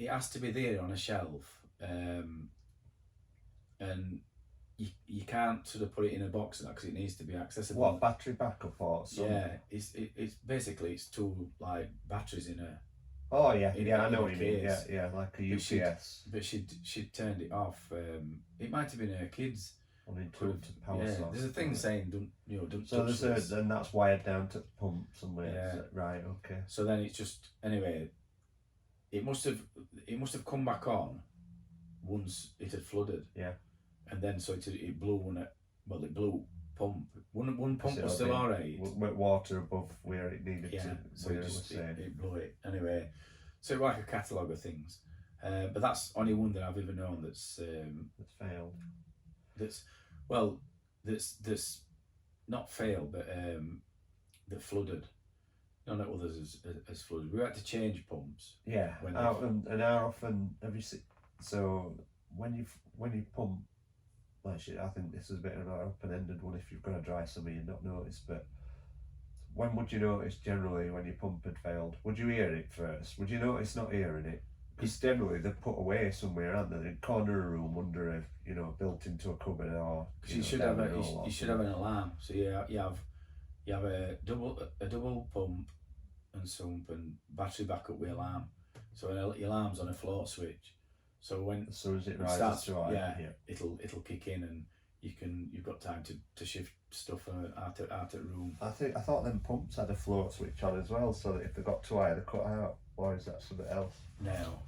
has to be there on a shelf, and you can't sort of put it in a box because it needs to be accessible. What, battery backup or something? Yeah, it's basically it's two like batteries in a. Oh yeah, in yeah, a- I know in what a you mean. Yeah, case. yeah, like a But she'd- UPS But she'd turned it off. It might have been her kids. uninterrupted power Yeah, source. there's a thing Right. saying don't So touch there's this. and that's wired down to the pump somewhere. Yeah. Right. Okay. So then it's just anyway. It must have come back on once it had flooded. Yeah. And then so it blew it blew pump. One pump So was still it'll be alright. With water above where it needed Yeah. to. So Where it it was just safe. it blew it anyway. So it was like a catalogue of things. But that's only one that I've ever known that's It's failed. that's not failed, but that flooded. None of others has flooded. We had to change pumps. Yeah. When And how often have you seen? So when you pump, actually, I think this is a bit of an open-ended one. If you've got a dry summer, you'd not notice. But when would you notice generally when your pump had failed? Would you hear it first? Would you notice not hearing it? Because generally they're put away somewhere, aren't they? In a corner of a room, under a built into a cupboard, or you should have an alarm. So you have a double pump and sump and battery backup with alarm. So your alarm's on a float switch. So when as soon as it it rises starts, to high, it'll kick in and you've got time to shift stuff out of room. I thought them pumps had a float switch on as well, so that if they got too high, they cut out. Or is that something else? No.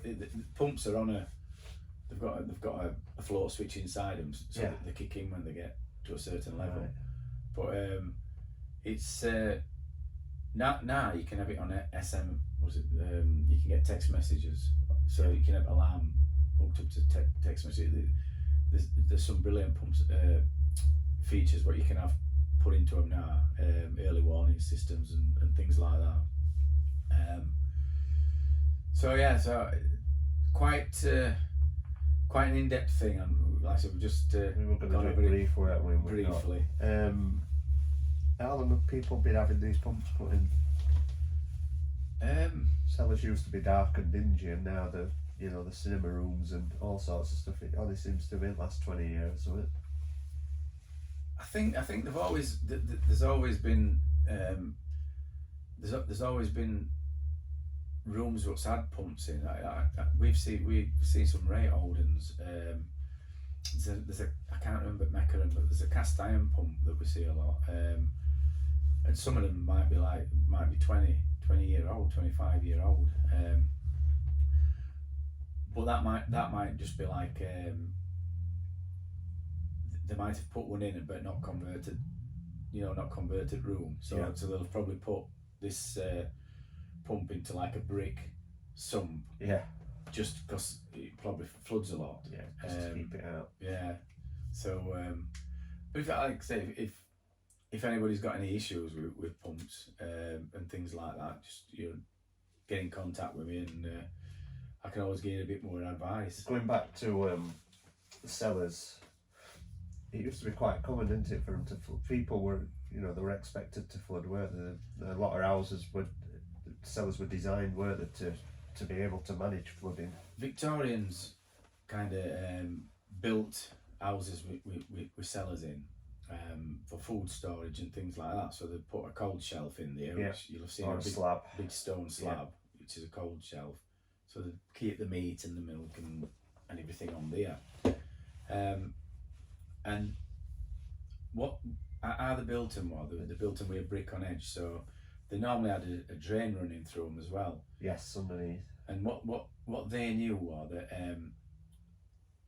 The pumps are on they've got a float switch inside them, so that they kick in when they get to a certain level. Right. But it's now you can have it on SM. You can get text messages, so you can have alarm hooked up to text message. There's some brilliant pumps features what you can have put into them now, early warning systems and things like that. So quite an in-depth thing, and like I said, we just We were going to do it brief, weren't we? briefly. How long have people been having these pumps put in? Cellars used to be dark and dingy, and now the cinema rooms and all sorts of stuff. It only seems to have been the last 20 years, isn't it? I think there's always been there's always been rooms what's had pumps in. We've seen some right old ones. There's a I can't remember Mecca, but there's a cast iron pump that we see a lot, and some of them might be 20-year old, 25-year old. But that might just be like they might have put one in but not converted room. So they'll probably put this pump into like a brick sump. Yeah. Just because it probably floods a lot. Yeah. Just to keep it out. Yeah. So, but if, like I say, if anybody's got any issues with pumps and things like that, just get in contact with me, and I can always give you a bit more advice. Going back to the cellars, it used to be quite common, didn't it, for them to flood? People were, they were expected to flood, weren't they? A lot of houses cellars were designed, weren't they, to be able to manage flooding. Victorians kind of built houses with cellars in for food storage and things like that. So they put a cold shelf in there, which you'll have seen, or a big stone slab, which is a cold shelf. So they keep the meat and the milk and everything on there. And what how they built them was they built them with a brick on edge. So they normally had a drain running through them as well. Yes, underneath. And what they knew was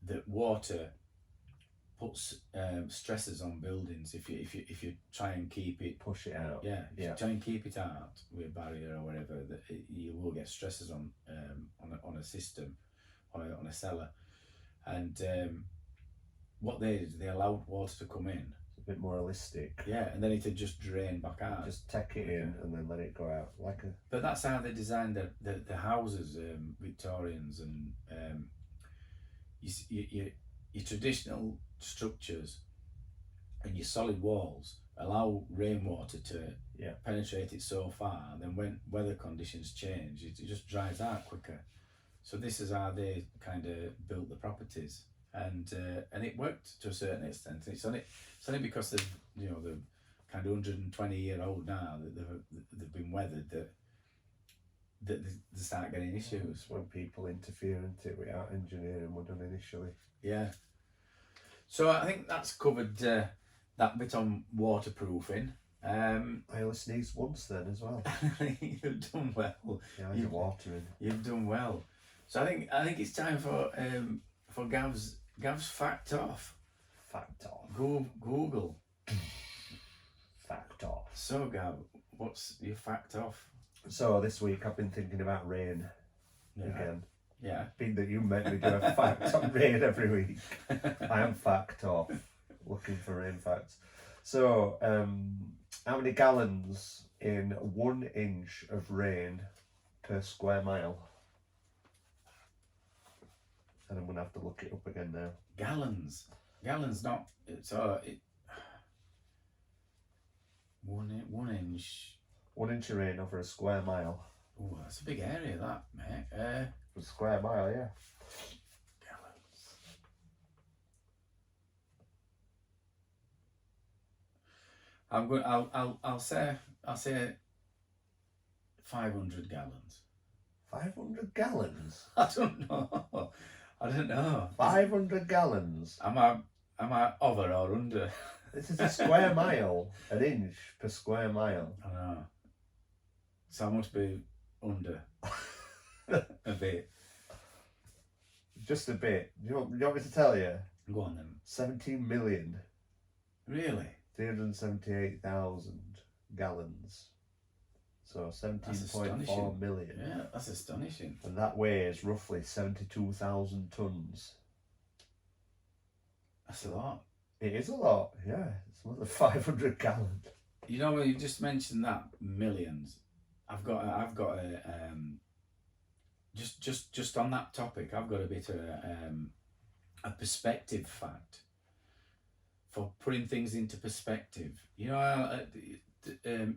that water puts stresses on buildings if you try and keep it, push it out. Yeah, if you try and keep it out with a barrier or whatever, you will get stresses on a system, on a cellar. And what they did, they allowed water to come in. It's a bit more holistic. Yeah, and then it'd just drain back out. Just take it in and then let it go out like a. But that's how they designed the houses, Victorians, and your traditional structures and your solid walls allow rainwater to penetrate it so far, and then when weather conditions change, it just dries out quicker. So this is how they kind of built the properties. and it worked to a certain extent. It's only because they're kind of 120-year-old now that they've been weathered that they start getting issues. When people interfere into it without engineering were done initially. Yeah. So I think that's covered that bit on waterproofing. I only sneezed once then as well. You've done well. Yeah, you're watering. You've done well. So I think it's time for Gav's fact off. Fact off. Google. Fact off. So Gav, what's your fact off? So this week I've been thinking about rain again. Yeah. Being that you make me do a fact on rain every week, I am fact off, looking for rain facts. So, how many gallons in 1 inch of rain per square mile? And I'm gonna have to look it up again now. Gallons, not. So it. 1 inch. 1 inch of rain over a square mile. Oh, that's a big area, that, mate. A square mile, yeah. Gallons. I'll say 500 gallons. 500 gallons. I don't know. 500 gallons. Am I over or under? This is a square mile, an inch per square mile. I know. So I must be under a bit. Just a bit. You want me to tell you? Go on then. 17 million. Really? 378,000 gallons. So 17.4 million. Yeah, that's astonishing. And that weighs roughly 72,000 tons. That's a lot. It is a lot, yeah. It's more than 500 gallons. You know, when you just mentioned that millions, I've got a just on that topic, I've got a bit of a perspective fact for putting things into perspective. You know,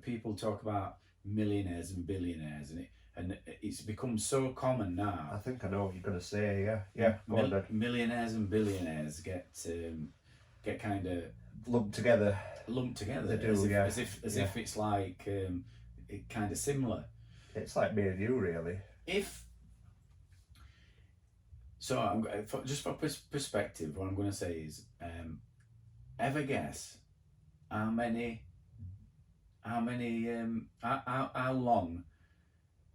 people talk about millionaires and billionaires, and it's become so common now. I think I know what you're going to say, yeah. Yeah, go on then. Millionaires and billionaires get kind of lumped together. They do, as if it's like kind of similar. It's like me and you, really. Just for perspective, what I'm going to say is, ever guess how long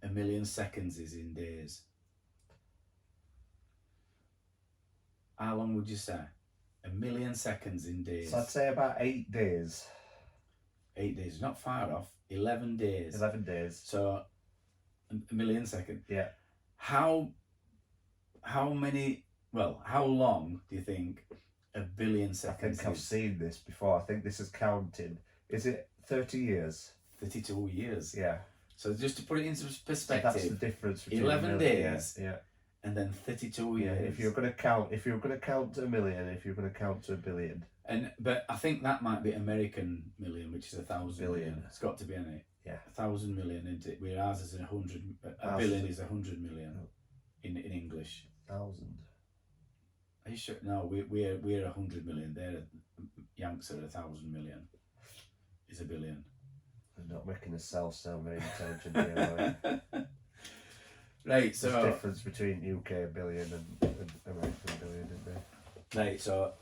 a million seconds is in days? How long would you say? 1 million seconds in days. So I'd say about 8 days. 8 days, not far off. 11 days. 11 days. So 1 million seconds. Yeah. How long do you think 1 billion seconds I think I've seen this before. I think this is counting. Is it 30 years? 32 years. Yeah. So just to put it into perspective, so that's the difference between 11 days. Yeah. And then 32 years. If you're going to count to 1 million, if you're going to count to 1 billion. But I think that might be American million, which is 1,000 billion. million. It's got to be, isn't it? Yeah. 1,000 million, isn't it? Where ours is 100. A billion is 100 million in English. 1,000. Are you sure? No, we're 100 million. They're Yanks are 1,000 million. Is a billion. I'm not making a self sound very intelligent here, right? Right, so there's a difference between UK billion and American billion, isn't there? Right, so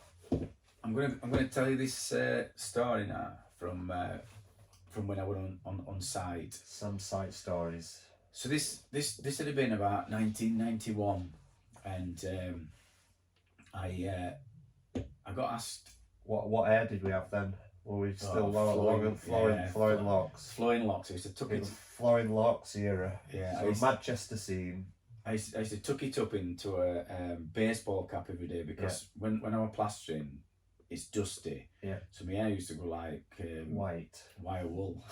I'm gonna tell you this story now from when I went on site. Some site stories. So this had been about 1991, and I got asked. What air did we have then? Were we still flowing locks? Flowing locks. I used to tuck it. Flowing locks era. Yeah. So Manchester scene. I used to tuck it up into a baseball cap every day because when I was plastering, it's dusty. Yeah. So my hair used to go like white wire wool.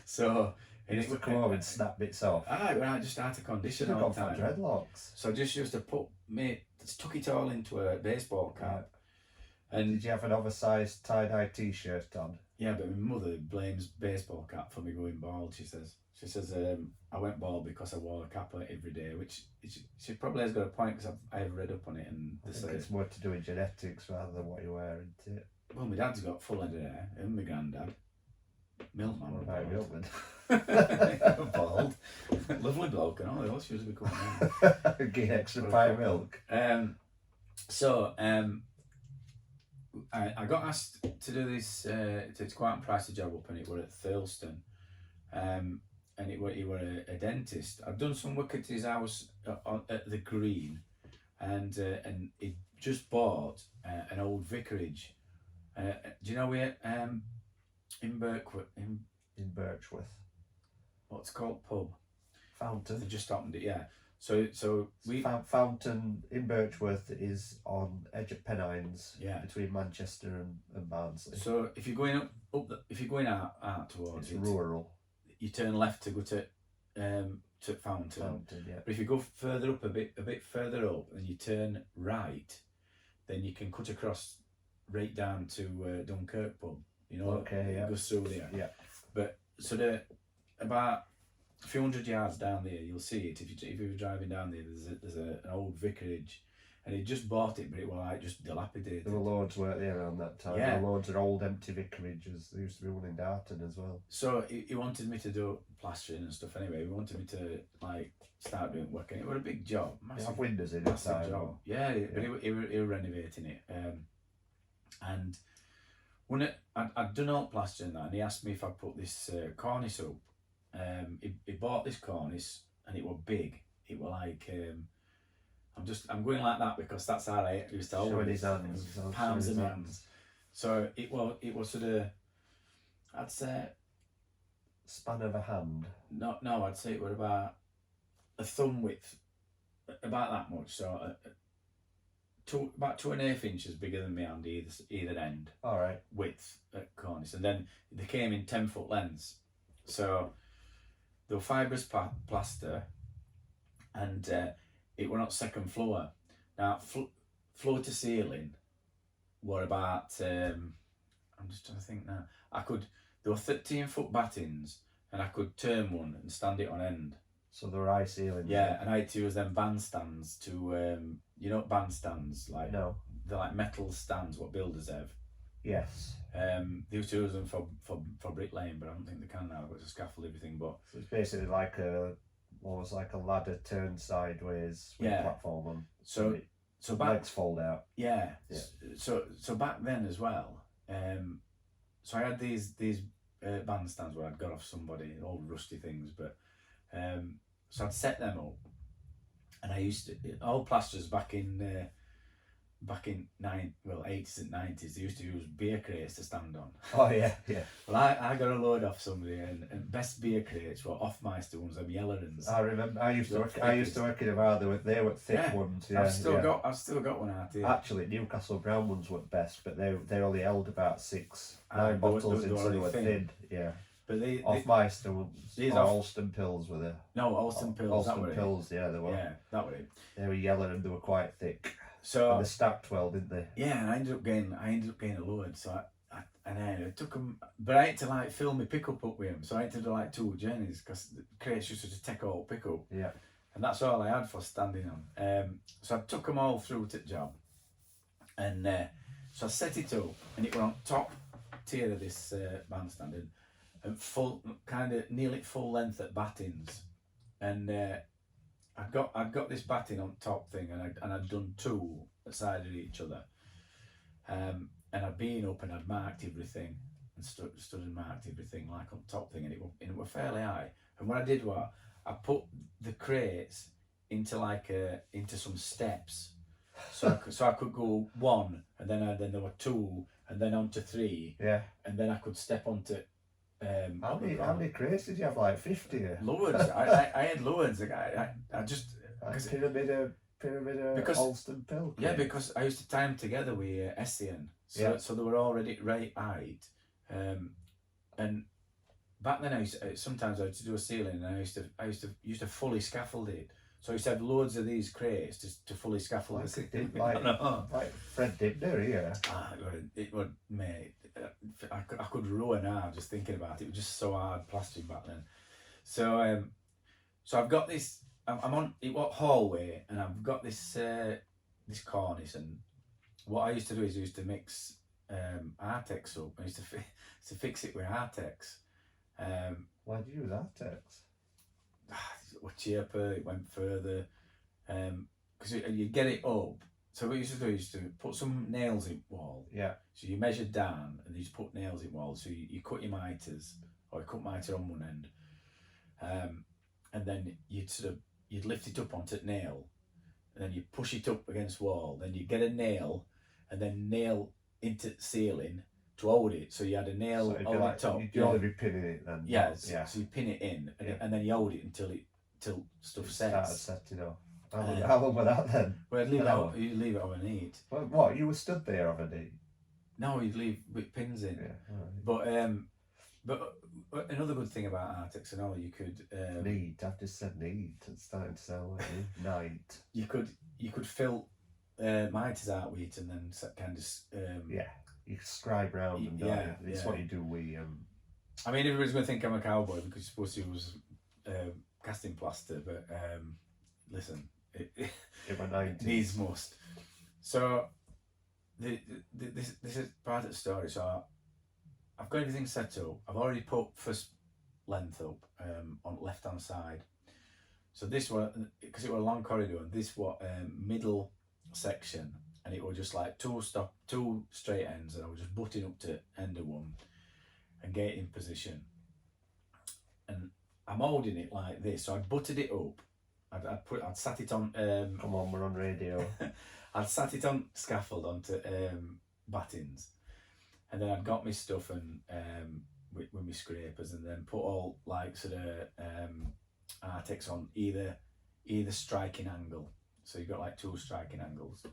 So it used to come over and snap bits off. I just out of condition all the time. Dreadlocks. So I just used to tuck it all into a baseball cap. And did you have an oversized tie-dye t-shirt on? Yeah, but my mother blames baseball cap for me going bald, she says. She says, I went bald because I wore a capper every day, which she probably has got a point because I've read up on it. And I think it's more to do with genetics rather than what you wear, isn't it? Well, my dad's got full head of hair, and my granddad. Milkman. What about Milkman? Bald. Lovely bloke and all, they all should be coming out. Get extra pie of milk. I got asked to do this, it's quite a pricey job up, and it were at Thurleston. And he were a dentist. I've done some work at his house at the Green, and he just bought an old vicarage. Do you know where in Birchworth? In Birchworth. What's it called? Pub. Fountain. They just opened it, yeah. So we Fountain in Birchworth is on edge of Pennines, yeah, between Manchester and Barnsley. So if you're going if you're going out towards it's rural. You turn left to go to Fountain. Fountain, yeah. But if you go further up a bit further up, and you turn right, then you can cut across right down to Dunkirk pub. You know, okay, yeah. It goes through there. Yeah. But sort of about a few hundred yards down there, you'll see it. If you were driving down there, there's an old vicarage, and he just bought it, but it was like just dilapidated. There were loads weren't there around that time. Yeah. There were loads of old empty vicarages. There used to be one in Darton as well. So he wanted me to do plastering and stuff. Anyway, he wanted me to like start doing work, and it was a big job. Massive, have windows in massive it. Job. Yeah, but he were renovating it. And when I'd done all plastering that, and he asked me if I'd put this cornice up. He bought this cornice, and it was big. It was like I'm going like that because that's how I used to showing his hands, palms and hands. So it was sort of, I'd say, span of a hand. No, I'd say it was about a thumb width, about that much. So about 2.5 inches bigger than my hand either end. All right. Width at cornice, and then they came in 10-foot lengths. So they were fibrous plaster, and it were not second floor. Now floor to ceiling were about I'm just trying to think now. There were 13-foot battens, and I could turn one and stand it on end. So there were high ceilings. Yeah, and I had to use them bandstands to you know bandstands, like no, they're like metal stands what builders have. Yes. They used to use them for bricklaying, but I don't think they can now. It's a scaffold, everything. But so it's basically like almost like a ladder turned sideways with a platform on. So back, legs fold out. Yeah. So back then as well. So I had these bandstands where I'd got off somebody, old rusty things, but so I'd set them up, and I used to all plasters back in 80s and 90s, they used to use beer crates to stand on. Oh yeah. Well, I got a load off somebody, and best beer crates were Off-Meister ones, them yellow ones. I remember. I used to work in a bar. They were thick ones. Yeah, I've still got one out here. Actually, Newcastle Brown ones were best, but they only held about 9 bottles until they were thin. Yeah. But Off-Meister ones, Alston Pills were there. No, Alston Pills. Alston Pills, yeah, they were. Yeah, that were it. They were yellow and they were quite thick. So and they stacked well, didn't they? Yeah, and I ended up getting a load. So I took them, but I had to like fill my pickup up with them. So I had to do like 2 journeys because the crates used to take all pickup. Yeah. And that's all I had for standing on. So I took them all through to the job, and so I set it up, and it were on top tier of this bandstand, and full, kind of nearly full length at battens, and I'd got this batting on top thing, and I'd done 2 at the side of each other, and I'd been up and I'd marked everything and stood and marked everything like on top thing, and it were fairly high. And what I did was I put the crates into into some steps, so I could go 1, and then there were 2, and then on to 3. Yeah. And then I could step onto. How many crates did you have? Like 50? Loads. I had loads. I just pyramid of Alston Pill. Yeah, because I used to tie them together with SCN, so they were already right height. And back then sometimes I used to do a ceiling, and I used to fully scaffold it. So I used to have loads of these crates to fully scaffold the ceiling. Like Fred Dibner here. It would, mate. I could ruin now just thinking about it. It was just so hard plastering back then. So I've got this. I'm on it. What hallway, and I've got this this cornice. And what I used to do is I used to mix Artex up. I used to fix it with Artex. Why do you use Artex? It was cheaper. It went further. Because you get it up. So what you used to do is to put some nails in wall. Yeah. So you measure down and you just put nails in wall. So you cut your miters, or you cut mitre on one end, and then you'd lift it up onto the nail, and then you push it up against wall. Then you get a nail, and then nail into the ceiling to hold it. So you had a nail So on the top. You'd only be pinning it then. Yeah. Yeah. So you pin it in, and then you hold it until stuff Started sets. setting off. How long was that then? Well, you leave it overnight. Well, what, you were stood there already? No, you'd leave with pins in. Yeah. Right. But another good thing about Artex, and all you could I've just said need. It's starting to sound like night. you could fill miters out with it, and then kind of Yeah, you scribe round and it's what you do. I mean, everybody's going to think I'm a cowboy because you're supposed to use casting plaster, but listen, it needs must. So this is part of the story. So I've got everything set up. I've already put first length up on left hand side. So this one, because it was a long corridor, and this was middle section, and it was just like two straight ends, and I was just butting up to end of one and get it in position. And I'm holding it like this. So I butted it up. I'd sat it on. Come on, we're on radio. I'd sat it on scaffold onto battens, and then I'd got my stuff and with my scrapers, and then put all like sort of Artex on either striking angle. So you've got like two striking angles.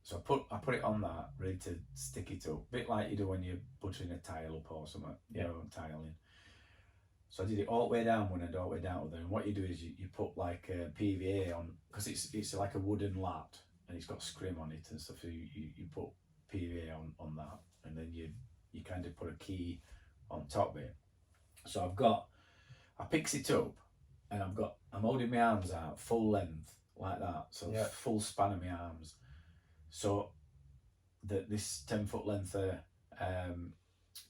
So I put it on that, ready to stick it up, a bit like you do when you're buttering a tile up or something, tiling. So I did it all the way down one end, all the way down the other. And what you do is you put like a PVA on, because it's like a wooden lat, and it's got scrim on it and stuff. So you put PVA on that, and then you kind of put a key on top of it. So I picks it up, and I'm holding my arms out full length like that, so full span of my arms. So that this 10-foot length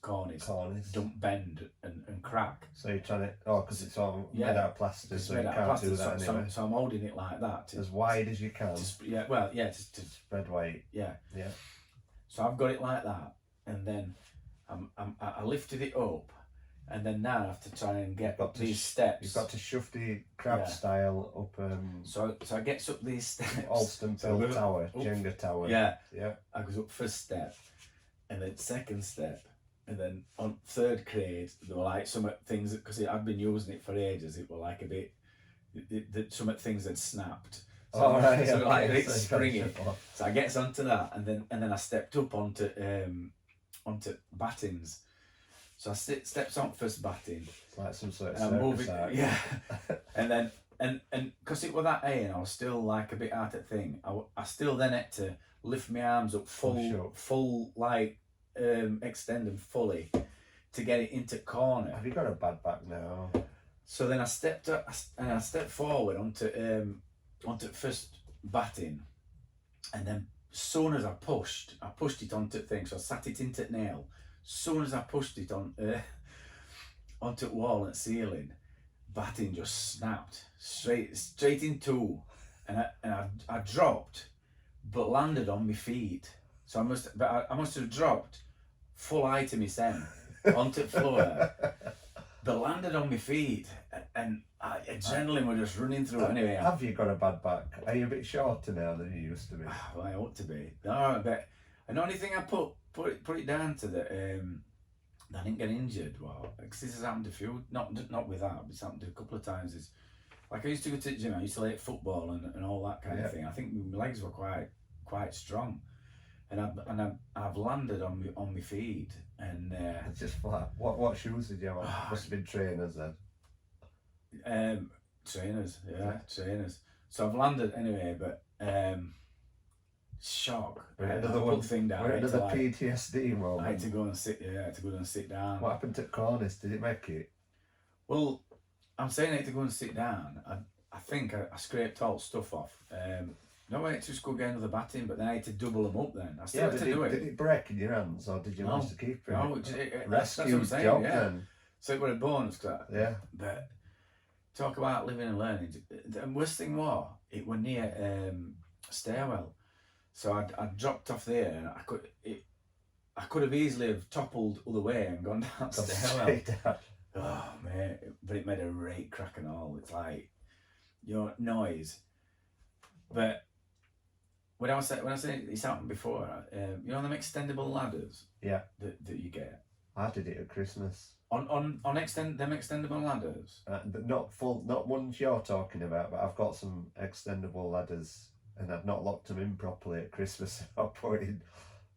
cornice don't bend and crack. So you're trying to, because it's all made out of plaster, so you can't do that anyway. So I'm holding it like that. As wide as you can. To spread weight. Yeah. Yeah. So I've got it like that, and then I lifted it up, and then now I have to try and get up these steps. You've got to shove the crab style up. So I get up these steps. Alston Bell Tower, Jenga Tower. Yeah. Yeah. I goes up first step, and then second step, and then on third grade there were like some things, because I'd been using it for ages. It were like a bit, some things had snapped. So like it's springing. So I gets onto that, and then I stepped up onto battens. So I steps on first batting. It's like some sort of circus art. Yeah. and then and because it was that and I was still like a bit out at thing. I still then had to lift my arms up full like extend them fully to get it into corner. Have you got a bad back now? So then I stepped up and I stepped forward onto first batting, and then as soon as I pushed it onto the thing. So I sat it into the nail. As soon as I pushed it onto the wall and ceiling, batting just snapped straight in two, and I dropped, but landed on my feet. So I must have dropped full height of my sen onto the floor, but landed on my feet, and adrenaline was just running through. Anyway, have you got a bad back? Are you a bit shorter now than you used to be? Well, I ought to be. No, but and the only thing I put it down to that I didn't get injured. Well, because this has happened a few, not with that, but it's happened a couple of times. Is like I used to go to the gym. I used to play football and all that kind of thing. I think my legs were quite strong, and I've landed on my feet, and it's just flat. What shoes did you have? Must have been trainers then. Trainers. So I've landed anyway, but shock. Another thing down. Another PTSD moment. I had to go and sit. Yeah, I had to go and sit down. What happened to cornice? Did it make it? Well, I'm saying it to go and sit down. I think I scraped all stuff off. No way to just go get another bat in, but then I had to double them up then. I still had to do it. Did it break in your hands, or did you manage to keep it? No, that's what I'm Rescue saying, job yeah. then. So it was a bonus, that. Yeah. But talk about living and learning. The worst thing was, it was near a stairwell. So I dropped off there, and I could have easily have toppled other way and gone down the stairwell. Down. Oh man, but it made a rate crack and all. It's like, noise. But when I say it's happened before, them extendable ladders. Yeah. That you get. I did it at Christmas. On extendable ladders. Not ones you're talking about, but I've got some extendable ladders, and I'd not locked them in properly at Christmas. I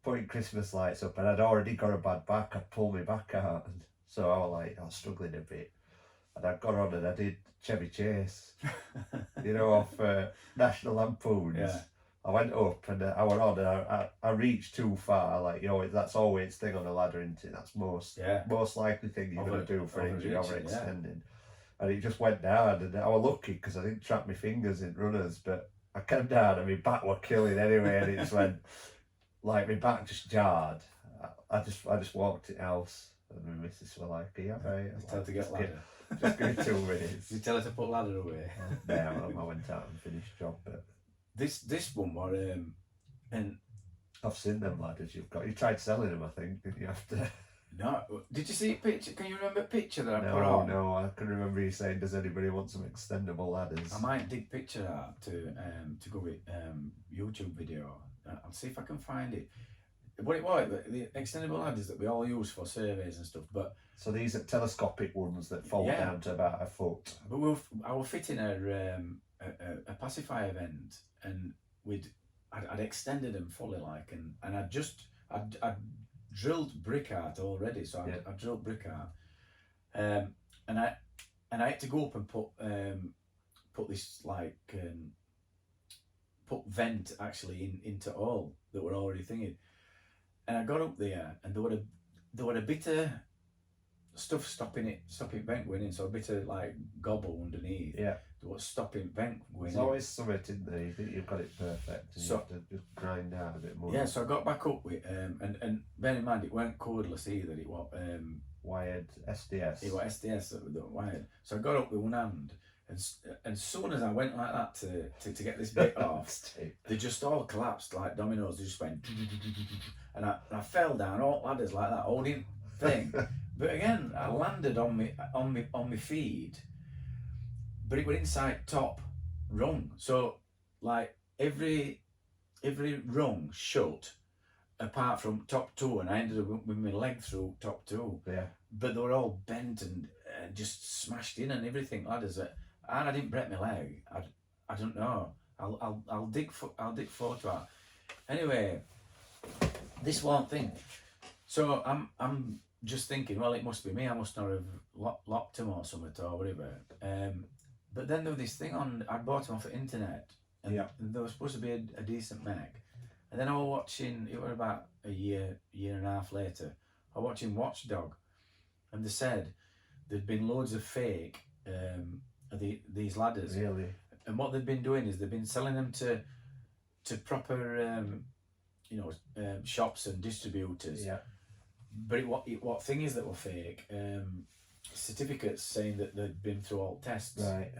putting Christmas lights up, and I'd already got a bad back. I'd pulled my back out, and so I was struggling a bit. And I got on and I did Chevy Chase, off National Lampoons. Yeah. I went up and I went on and I reached too far. That's always thing on a ladder, isn't it? That's most likely thing you're going to do for injury overextending. Yeah. And it just went down, and I was lucky because I didn't trap my fingers in runners, but I came down and my back were killing anyway, and it just went, my back just jarred. I just walked in the house, and my missus were like, yeah, right. Tell her to get ladder. Just give me 2 minutes. Did you tell her to put ladder away? Yeah, I went out and finished job, but... This one was, and I've seen them ladders you've got. You tried selling them, I think, didn't you? After. No, did you see a picture? Can you remember a picture that I put No, on? no, I can remember you saying, "Does anybody want some extendable ladders?" I might dig picture out to go with YouTube video. I'll see if I can find it. What it was, the extendable ladders that we all use for surveys and stuff, but so these are telescopic ones that fold down to about a foot. But I was fitting a pacifier vent, and I'd extended them fully, and I'd drilled brick out already, so I drilled brick out, and I had to go up and put this put vent actually into all that were already thinking, and I got up there, and there were a bit of stuff stopping vent going in, so a bit of gobble underneath. Yeah. There was stopping vent going in. There's always something in there. You think you've got it perfect, and you have to just grind out a bit more. Yeah, so I got back up with and bear in mind it weren't cordless either. It was wired SDS. It was SDS that were wired. So I got up with one hand, and as soon as I went like that to get this bit off, they just all collapsed like dominoes. They just went, and I fell down all ladders like that, holding thing. But again, I landed on my feet, but it was inside top rung. So every rung shut apart from top 2, and I ended up with my leg through top 2. Yeah. But they were all bent and just smashed in and everything. Ladders, and I didn't break my leg. I don't know. I'll dig photo out. Anyway, this one thing. So I'm just thinking, well, it must be me. I must not have locked him or something or whatever. But then there was this thing on. I bought him off the internet, and there was supposed to be a decent Mac. And then I was watching. It was about a year and a half later. I was watching Watchdog, and they said there'd been loads of fake these ladders. Really. And what they've been doing is they've been selling them to proper shops and distributors. Yeah. But what thing is that were fake? Certificates saying that they'd been through all tests. Right.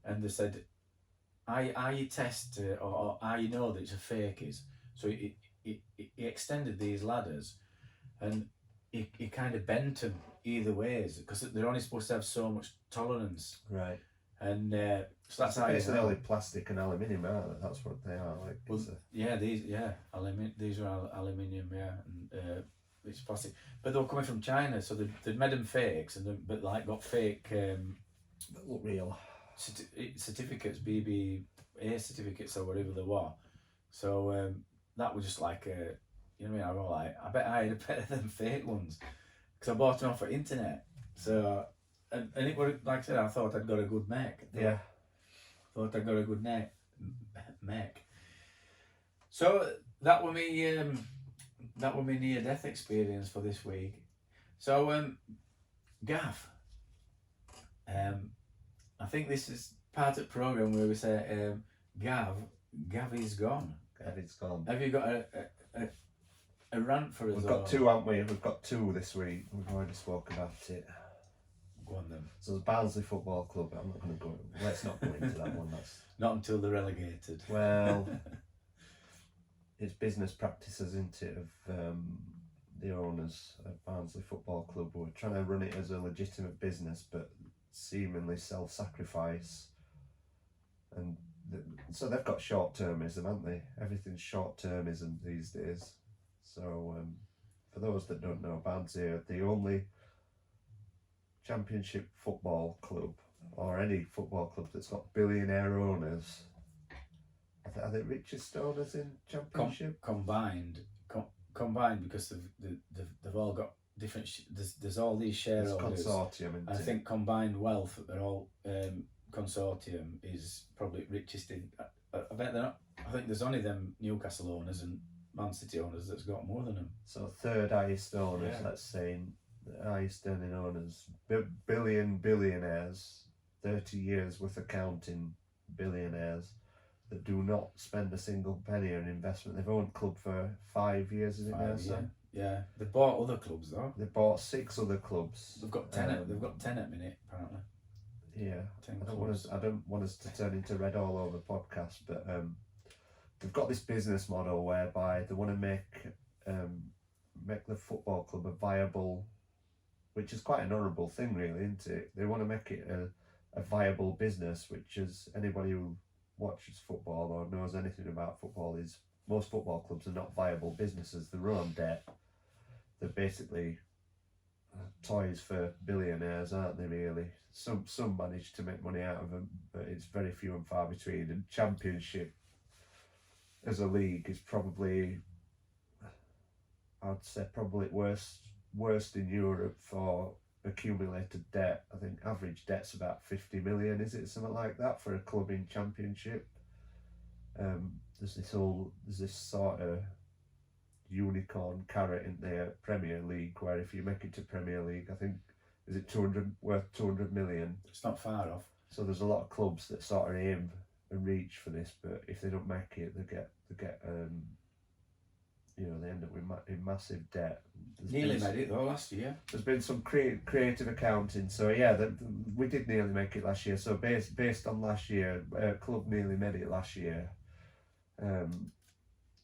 And they said, "Are you test or are you know that it's a fake is?" So he extended these ladders, and he kind of bent them either ways because they're only supposed to have so much tolerance. Right. And so that's how basically plastic and aluminium, aren't they? That's what they are. These are aluminium, and it's plastic. But they were coming from China, so they'd made them fakes, but got fake. That look real. Certificates, BBA certificates or whatever they were. So that was just like you know what I mean? I was I bet I had better than fake ones because I bought them off the internet. So and it was like I said, I thought I'd got a good Mac. Thought I'd got a good Mac. So that was me. That was my near-death experience for this week. So, Gaff, I think this is part of the programme where we say, Gav is gone. Gavin's gone. Have you got a rant for us? We've got two, haven't we? We've got two this week. We've already spoken about it. Go on then. So the Barnsley Football Club, I'm not going to go, let's not go into that one. That's Not until they're relegated. Well, it's business practices, isn't it, of the owners of Barnsley Football Club who are trying to run it as a legitimate business but seemingly self-sacrifice. And so they've got short-termism, haven't they? Everything's short-termism these days. So for those that don't know, Barnsley are the only Championship football club, or any football club that's got billionaire owners. Are they richest owners in Championship? Combined because they've all got different. There's all these shareholders. Consortium. I think combined wealth, they're all consortium is probably richest in. I bet they're not. I think there's only them Newcastle owners and Man City owners that's got more than them. So third highest owners, Yeah. let's say, highest earning owners, billionaires, 30 years worth of counting billionaires that do not spend a single penny on investment. They've owned club for 5 years, is it now? Yeah. They bought other clubs though. They bought 6 other clubs. They've got 10. They've got 10 at minute apparently. Yeah. 10 I clubs. don't want us to turn into Red All Over podcast, but they've got this business model whereby they want to make the football club a viable, which is quite an honourable thing really, isn't it? They want to make it a viable business, which is anybody who watches football or knows anything about football is most football clubs are not viable businesses. They run on debt. They're basically toys for billionaires, aren't they really? Some manage to make money out of them, but it's very few and far between. And Championship as a league is probably, I'd say, probably worst in Europe for accumulated debt. I think average debt's about 50 million, is it, something like that for a club in Championship? There's this sort of unicorn carrot in the Premier League where if you make it to Premier League, I think is it worth 200 million. It's not far off. So there's a lot of clubs that sort of aim and reach for this, but if they don't make it, they get they end up in massive debt. Nearly made it though last year. There's been some creative accounting, so yeah, we did nearly make it last year. So based on last year, club nearly made it last year. There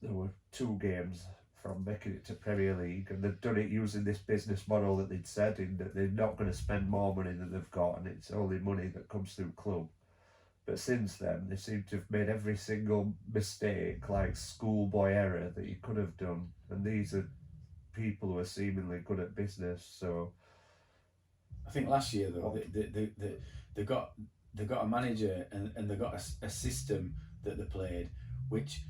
were 2 games from making it to Premier League, and they've done it using this business model that they'd said, in that they're not going to spend more money than they've got, and it's only money that comes through club. But since then, they seem to have made every single mistake, like schoolboy error, that you could have done. And these are people who are seemingly good at business. So I think last year though, they got a manager and they got a system that they played, which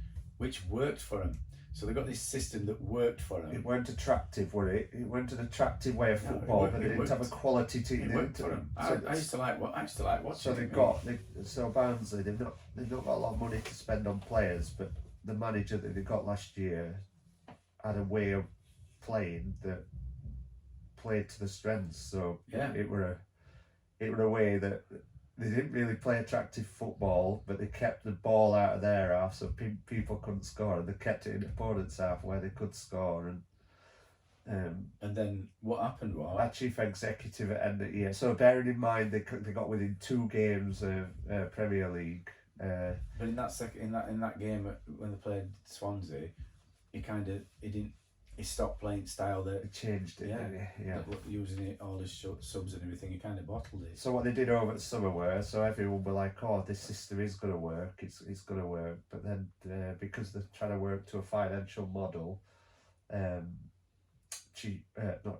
worked for them. So they got this system that worked for them. it weren't attractive, were it? It weren't an attractive way of football, but they didn't have a quality team. It worked for them. I used to like watching. So so Barnsley, they've not got a lot of money to spend on players, but the manager that they got last year had a way of playing that played to the strengths. So Yeah. it were a way that they didn't really play attractive football, but they kept the ball out of their half so people couldn't score, and they kept it in the opponent's half where they could score. And then what happened was our chief executive at end of the year. So bearing in mind they got within 2 games of Premier League. but in that game when they played Swansea, he stopped playing style that They changed it. Yeah. using it all his subs and everything. He kind of bottled it. So what they did over the summer were, so everyone were like, "Oh, this system is going to work. It's going to work." But then because they're trying to work to a financial model, not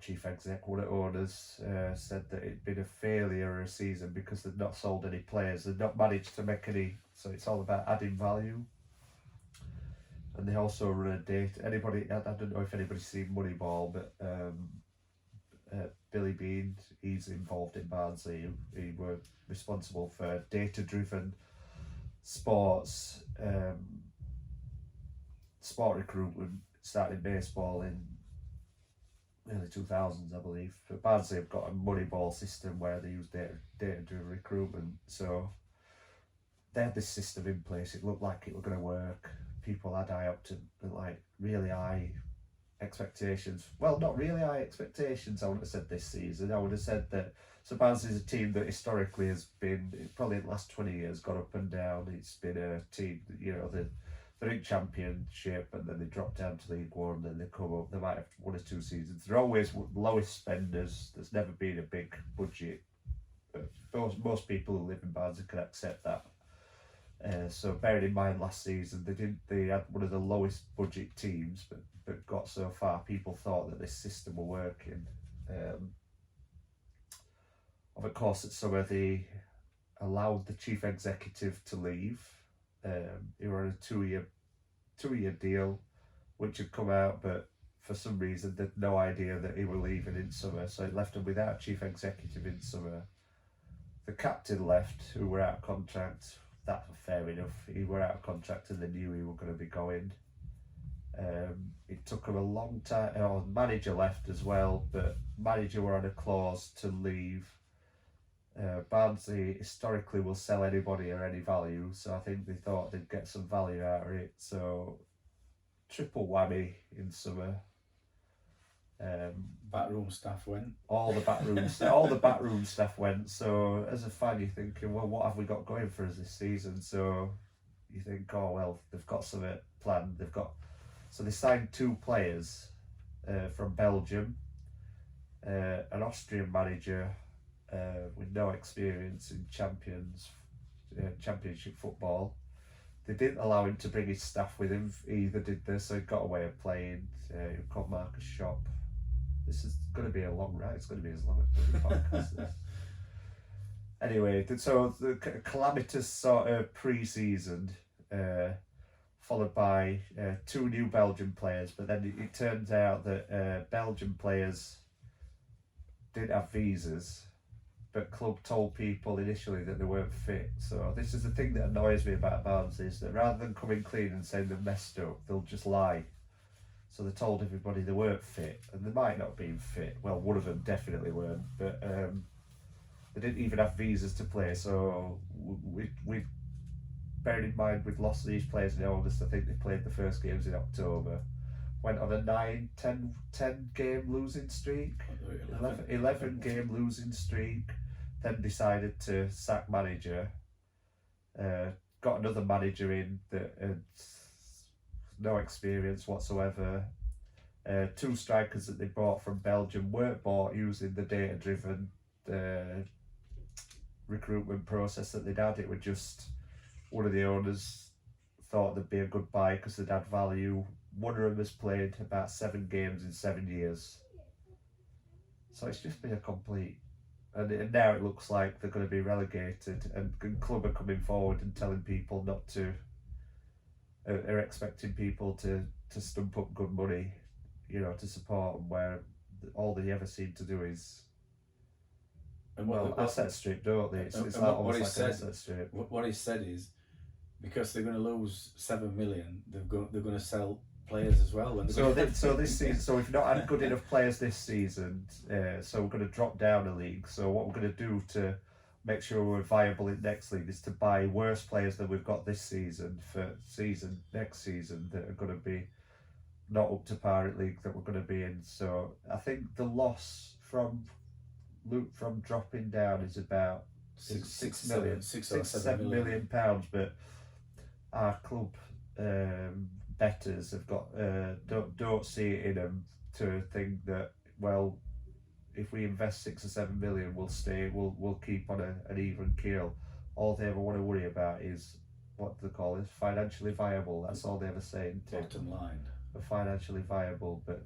chief exec, one of the owners said that it'd been a failure of a season because they'd not sold any players, they'd not managed to make any. So it's all about adding value. And they also run a data. I don't know if anybody's seen Moneyball, but Billy Bean, he's involved in Barnsley. He were responsible for data-driven sports, sport recruitment, starting baseball in early 2000s, I believe. But Barnsley have got a Moneyball system where they use data-driven recruitment. So they had this system in place. It looked like it was going to work. People had like really high expectations. Well, not really high expectations, I would have said this season. I would have said that Barnsley is a team that historically has been, probably in the last 20 years, gone up and down. It's been a team that, they're in Championship and then they drop down to League One and then they come up. They might have 1 or 2 seasons. They're always lowest spenders. There's never been a big budget. Most people who live in Barnsley can accept that. So bearing in mind last season they had one of the lowest budget teams, but got so far. People thought that this system were working. Of course, at summer they allowed the chief executive to leave. He were on a two-year deal, which had come out, but for some reason they'd no idea that he were leaving in summer, so it left them without a chief executive in summer. The captain left, who were out of contract. That's fair enough. He were out of contract and they knew he were going to be going. It took him a long time. Manager left as well, but manager were on a clause to leave. Barnsley historically will sell anybody or any value, so I think they thought they'd get some value out of it. So triple whammy in summer. Backroom staff went. All the backroom staff went. So as a fan, you're thinking, well, what have we got going for us this season? So you think, oh well, they've got something planned. So they signed 2 players from Belgium, an Austrian manager with no experience in championship football. They didn't allow him to bring his staff with him either, did they? So he got away of playing. Called Marcus Shop. This is going to be a long ride. It's going to be as long as the podcast is. Anyway, so the calamitous sort of pre-season, followed by 2 new Belgian players, but then it turns out that Belgian players didn't have visas, but club told people initially that they weren't fit. So this is the thing that annoys me about Barnsley, is that rather than coming clean and saying they're messed up, they'll just lie. So they told everybody they weren't fit, and they might not have been fit. Well, one of them definitely weren't, but they didn't even have visas to play. So we bearing in mind we'd lost these players in August. I think they played the first games in October. Went on a 10 game losing streak, 11 game losing streak. Then decided to sack manager. Got another manager in that had no experience whatsoever. 2 strikers that they bought from Belgium weren't bought using the data-driven recruitment process that they'd had. It was just one of the owners thought they'd be a good buy because they'd add value. One of them has played about 7 games in 7 years. So it's just been a complete... And now it looks like they're going to be relegated, and club are coming forward and telling people not to... are expecting people to stump up good money, to support them, where all they ever seem to do is... asset strip, don't they? It's almost like an asset strip. What he said is, because they're going to lose 7 million, they're going to sell players as well. So this season, so we've not had good enough players this season, so we're going to drop down a league. So what we're going to do to make sure we're viable in next league is to buy worse players than we've got this season for next season that are going to be not up to par at league that we're going to be in. So I think the loss from dropping down is about 7 million pounds, but our club betters have got don't see it in them to think that, well, if we invest 6 or 7 million, we'll keep on an even keel. All they ever want to worry about is what they call it, financially viable. That's all they ever say. Bottom line. We're financially viable, but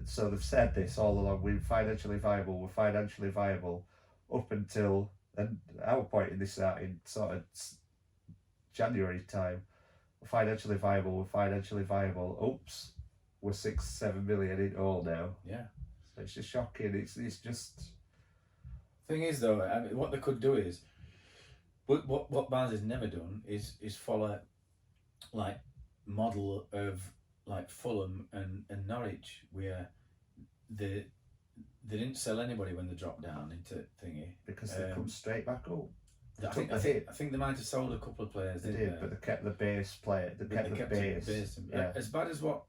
so they've said this all along. We're financially viable up until, and our point in this out in sort of January time. We're financially viable. Oops, we're 6-7 million in all now. Yeah. So it's just shocking. It's just. Thing is though, I mean, what they could do is, what Barnsley's never done is follow like model of like Fulham and Norwich, where they didn't sell anybody when they dropped down into thingy. Because they come straight back up. I think they might have sold a couple of players. They did, but they kept the base player. They kept the base. Yeah. As bad as what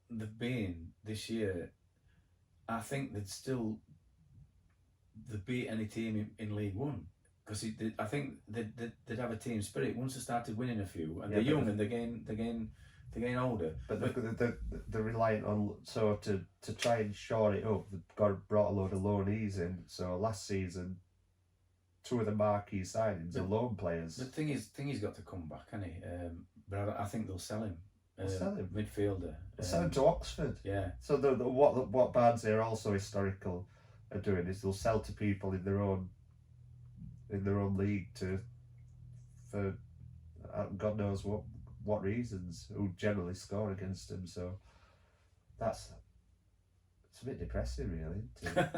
they've been this year, I think they'd beat any team in League One, because I think they'd have a team spirit once they started winning a few, and they're young and they gain older. But they're reliant on, so to try and shore it up, they've brought a load of loanees in. So last season, 2 of the marquee signings are loan players. The thing is, he's got to come back, hasn't he? But I think they'll sell him. Sell him. Midfielder. Sell him to Oxford. Yeah. So what Barnes are also historical are doing is they'll sell to people in their own league for God knows what reasons, who generally score against them. So it's a bit depressing, really, isn't it?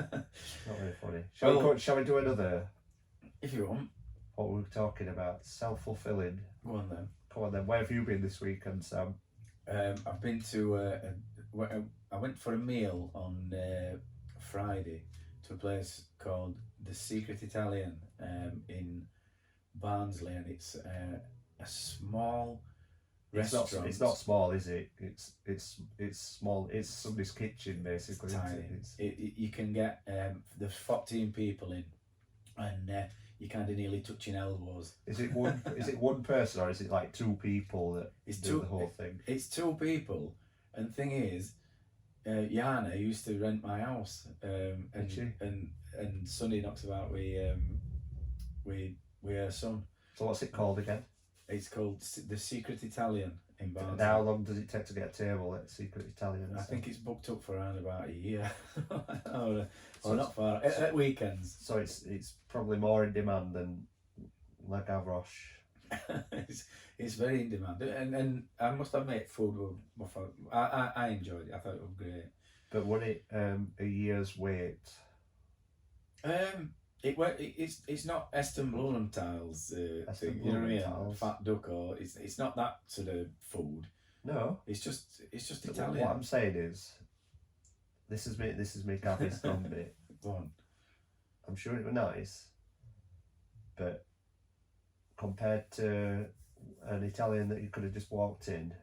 Not very funny. Shall we do another? If you want. What we were talking about, self-fulfilling. Go on then. Come on then. Where have you been this weekend, Sam? I've been to. I went for a meal on Friday to a place called the Secret Italian in Barnsley, and it's a small restaurant. It's not small, is it? It's small. It's somebody's kitchen, basically. Tiny. You can get there's 14 people in, and you're kind of nearly touching elbows. Is it one person, or is it like 2 people that do the whole thing? It's 2 people, and the thing is, Yana used to rent my house, and Sunday knocks about with her son. So what's it called again? It's called the Secret Italian in Barnsley. And how long does it take to get a table at Secret Italian? I think it's booked up for around about a year, or not far at weekends. So it's probably more in demand than La Gavroche. It's very in demand, and I must admit, food was fun. I enjoyed it. I thought it was great. But was it a year's wait? It's not Eston Blumenthal's thing, you know what I mean? Fat duck, or it's not that sort of food. No, it's just Italian. What I'm saying is, this is me Gabby's gone bit. Go on. I'm sure it was nice, but compared to an Italian that you could have just walked in,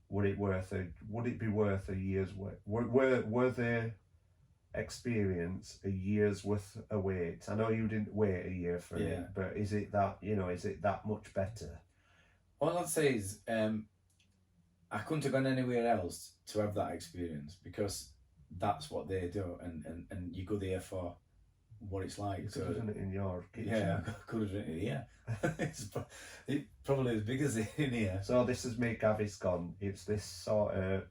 would it be worth a year's wait? Were there experience a year's worth of wait? I know you didn't wait a year for it, but is it that much better? All I'd say is I couldn't have gone anywhere else to have that experience, because that's what they do, and you go there for what it's like. You could have done it in your kitchen. Yeah, I could have done it here. It's probably as big as it in here. So this is me, Gavy's gone. It's this sort of,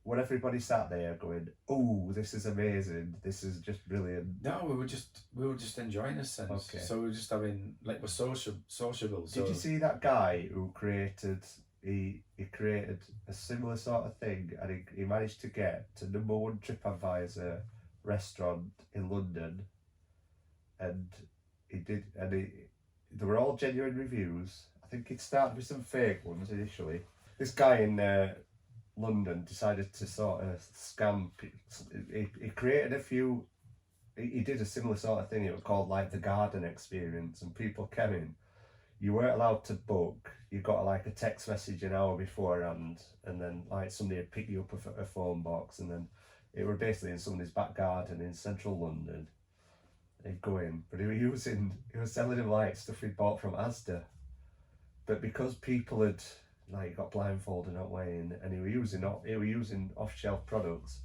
when everybody sat there going, "Oh, this is amazing! This is just brilliant." No, we were just enjoying a sense. Okay. So we were just having, like, we're sociable. Did you see that guy who created? He created a similar sort of thing, and he managed to get to #1 TripAdvisor restaurant in London, and they were all genuine reviews. I think it started with some fake ones initially. This guy in London decided to sort of scam. He created a few. He did a similar sort of thing. It was called like the Garden Experience, and people came in. You weren't allowed to book. You got like a text message an hour beforehand, and then like somebody would pick you up a phone box, and then it were basically in somebody's back garden in central London. He'd go in, but he was selling him like stuff he'd bought from Asda. But because people had like got blindfolded not weighing, and he were using off-shelf products,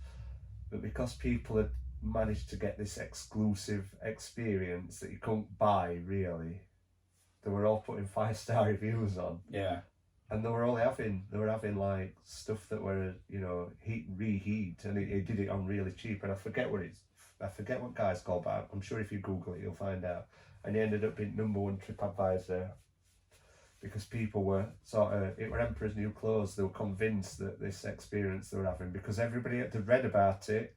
but because people had managed to get this exclusive experience that you couldn't buy really, they were all putting 5-star reviews on. Yeah. And they were having like stuff that were, reheat, and he did it on really cheap, and I forget what guy's called, but I'm sure if you Google it you'll find out. And he ended up being #1 TripAdvisor because people were it were Emperor's New Clothes. They were convinced that this experience they were having, because everybody had read about it,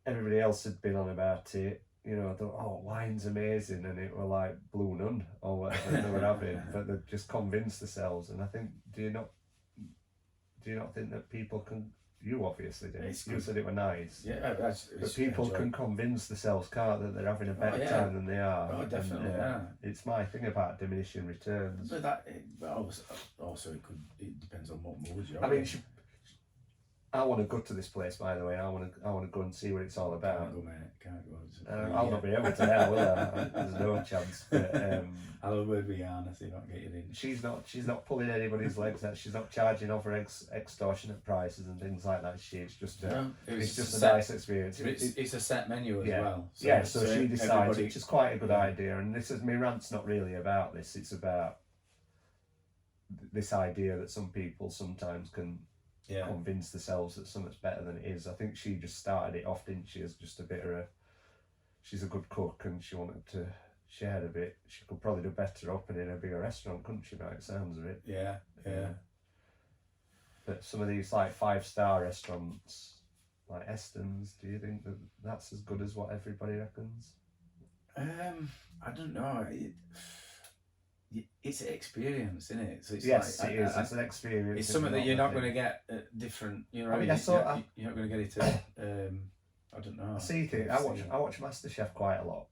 everybody else had been on about it. Wine's amazing, and it were like Blue Nun or whatever they were having, but they just convinced themselves. And I think, do you not think that people can You obviously did. It's You good. said it were nice. Yeah, But people can convince themselves, can't they, that they're having a better time than they are. Oh, definitely, yeah. It's my thing about diminishing returns. But also it depends on what mood you're I mean, in. I want to go to this place, by the way. I want to go and see what it's all about. Can't go, mate. Can't go. I'll not be able to now, will I? There's no chance. But, I'll have a word with Yana, see if I can get you in. She's not pulling anybody's legs out. She's not charging over extortionate prices and things like that. It's just a nice experience. It's a set menu as well. So she decides, which is quite a good idea. And my rant's not really about this. It's about this idea that some people sometimes can convince themselves that something's better than it is. I think she just started it off, didn't she, as just a bit of she's a good cook and she wanted to share a bit. She could probably do better opening a bigger restaurant, couldn't she, by the sounds of it? Yeah. But some of these like 5-star restaurants, like Eston's, do you think that that's as good as what everybody reckons? I don't know. It's an experience, isn't it? So it's it is. It's an experience. It's something that you're not going to get at different. You know, I mean, you're not going to get it at. I don't know. I watch MasterChef quite a lot,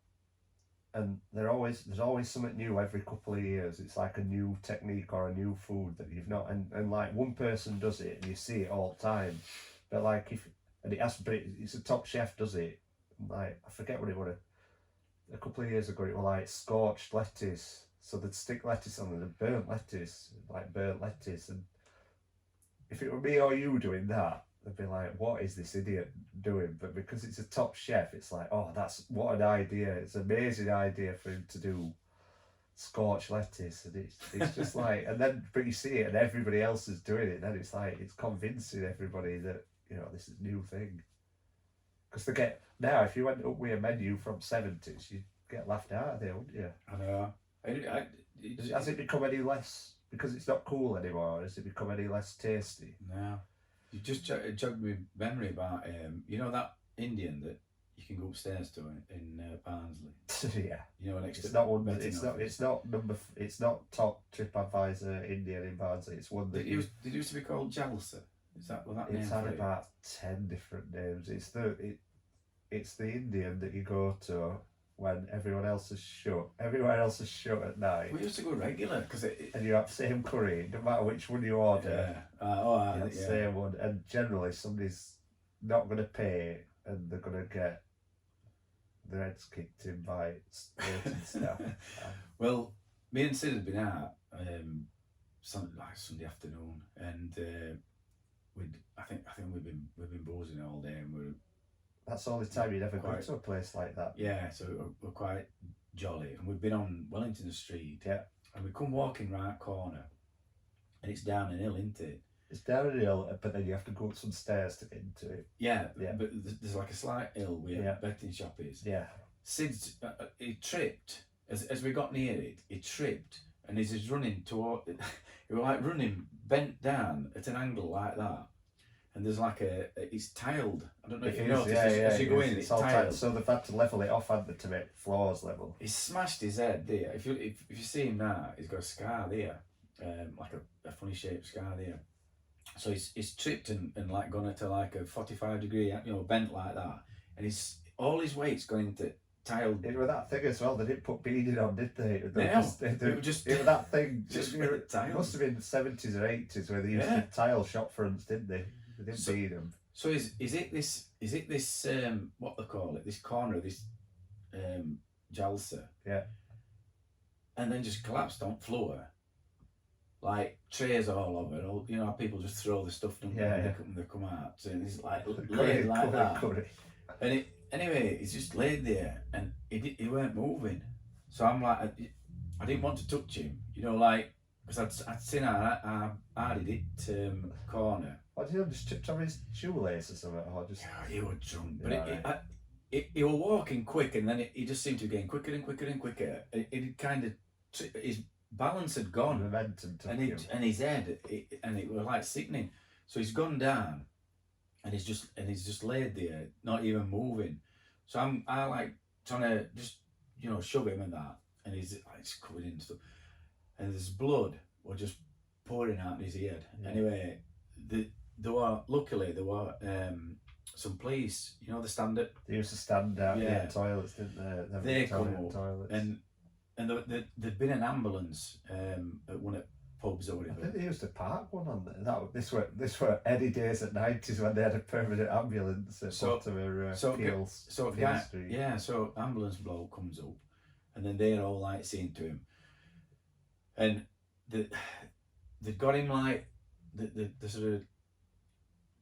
and there's always something new every couple of years. It's like a new technique or a new food that you've not, and like one person does it and you see it all the time, but like it's a top chef does it. Like I forget what it was. A couple of years ago, it was like scorched lettuce. So they'd stick lettuce on and burnt lettuce, and if it were me or you doing that, they'd be like, what is this idiot doing? But because it's a top chef, it's like, oh, what an idea. It's an amazing idea for him to do scorched lettuce. And it's just like, but you see it and everybody else is doing it, then it's like, it's convincing everybody that, this is a new thing. Because now, if you went up with a menu from 70s, you'd get laughed out of there, wouldn't you? I know. Has it become any less, because it's not cool anymore, has it become any less tasty? No. You just jogged me memory about, that Indian that you can go upstairs to in Barnsley? Yeah. It's not top TripAdvisor Indian in Barnsley. It's one that it used to be called Jalsa. Is that what that name? It's had about 10 different names. It's the Indian that you go to when everyone else is shut. Everywhere else is shut at night. We used to go regular and you have the same curry, no matter which one you order. Yeah. Same one, and generally somebody's not going to pay, and they're going to get their heads kicked in by waiting staff. Well, me and Sid had been out Sunday afternoon, and I think we've been boozing all day, and that's all the time you'd ever go to a place like that. Yeah, so we're quite jolly, and we've been on Wellington Street. Yeah. And we come walking right corner, and it's down an hill, isn't it? It's down an hill, but then you have to go up some stairs to get into it. Yeah. But there's like a slight hill where betting shop is. Yeah. Sid's he tripped as we got near it. He tripped, and he's just running toward. He was like running bent down at an angle like that. And there's like it's tiled. I don't know if you noticed. As you go in, it's tiled. So they've had to level it off, haven't they, to make floors level. He's smashed his head there. If you see him now, he's got a scar there, like a funny shaped scar there. So he's tripped and like gone into like a 45-degree, bent like that, and all his weight's going into tiled. It was that thing as well. They didn't put beading on, did they? It was that thing. It must have been the 70s or 80s where they used to tile shop fronts, didn't they? They didn't bead them. So is it this what they call it, this corner, this jalsa? Yeah. And then just collapsed on floor, like trays all over it. How people just throw the stuff when they come out. So it's like laid like that. And anyway, it's just laid there, and he weren't moving. So I'm like, I didn't want to touch him, because I'd seen how hard he did corner. Or did he just tripped over his shoelace or something? Or just... Yeah, he was drunk. But he was walking quick, and then he just seemed to be getting quicker and quicker and quicker. It kind of, his balance had gone. Momentum took him. And his head, and it was like sickening. So he's gone down, and he's just laid there, not even moving. So I like trying to just, shove him and that, and he's covered in stuff. And there's blood was just pouring out of his head. Yeah. Anyway, luckily there were some police, you know, the standard. They used to stand out Yeah. in toilets, didn't they? Them They come Victorian up toilets. and there'd been an ambulance at one of the pubs or I whatever. think they used to park one on there. This were Eddie days at 90s when they had a permanent ambulance at Mortimer Peel's Peel Street. Yeah, so ambulance bloke comes up, and then they're all like saying to him, and they got him like the sort of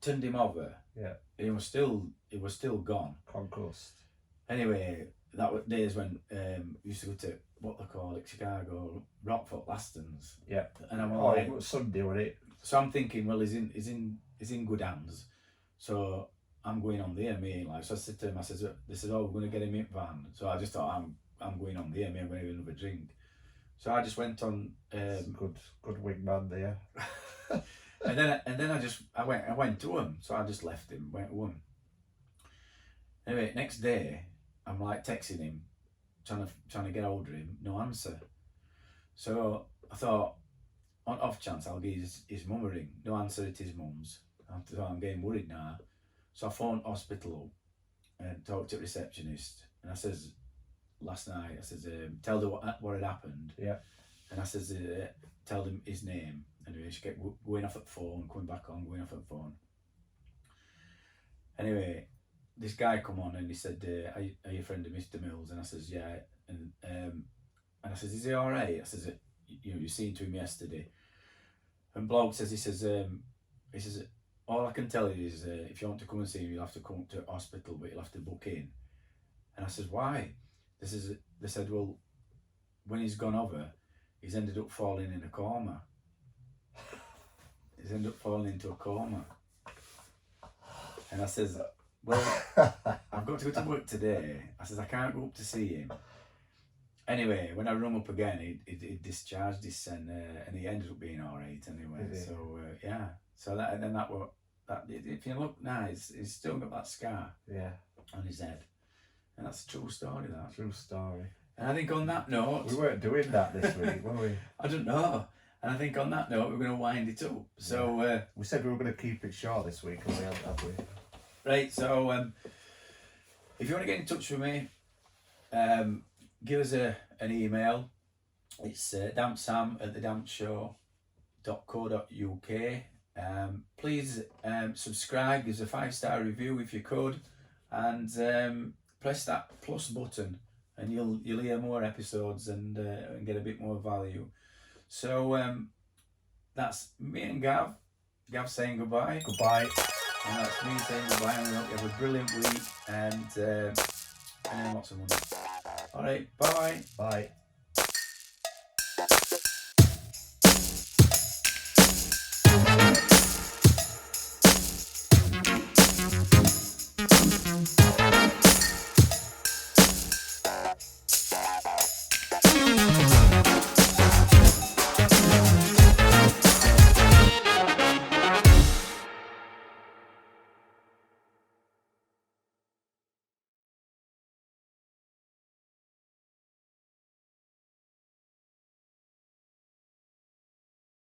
turned him over. Yeah. And he was still gone. Concussed. Anyway, that was days when we used to go to what they call it, Chicago, Rockford Lastons. Yeah. And I'm Oh, like, it was Sunday, wasn't it? so I'm thinking, well, he's in good hands. So I'm going on the MA, like, so I said to him, I said, oh, we're going to get him in van. So I just thought, I'm going on the MA, I'm going to have another drink. So I just went on. Good wingman there. and then I went to him. So I just left him, went to him. Anyway, next day, I'm like texting him, trying to get hold of him, no answer. So I thought, on off chance, I'll give his mum a ring. No answer at his mum's. I'm getting worried now. So I phoned hospital up and talked to the receptionist. And I says, last night, I says, tell her what had happened. Yeah. And I says, tell them his name. Anyway, she kept going off at the phone, coming back on, going off at the phone. Anyway, this guy come on and he said, are you a friend of Mr. Mills? And I says, yeah. And I says, is he all right? I says, you seen to him yesterday. And bloke says, he says, all I can tell you is if you want to come and see him, you'll have to come to hospital, but you'll have to book in. And I says, why? They said, well, when he's gone over, he's ended up falling in a coma. He's ended up falling into a coma. And I says, well, I've got to go to work today. I says, I can't go up to see him. Anyway, when I rung up again, he discharged his and he ended up being all right anyway. So yeah, so that if you look now, he's still got that scar. Yeah. On his head, and that's a true story. That true story. And I think on that note, we weren't doing that this week, were we? I don't know. And I think on that note, we're going to wind it up. So we said we were going to keep it short this week, and we haven't, have we? Right. So if you want to get in touch with me, give us an email. It's dampsam@thedampshow.co.uk. Please subscribe, give us a 5-star review if you could, and press that plus button, and you'll hear more episodes and get a bit more value. So that's me and Gav. Gav saying goodbye. Goodbye. And that's me saying goodbye. And I hope you have a brilliant week and lots of money. All right, bye. Bye. Bye.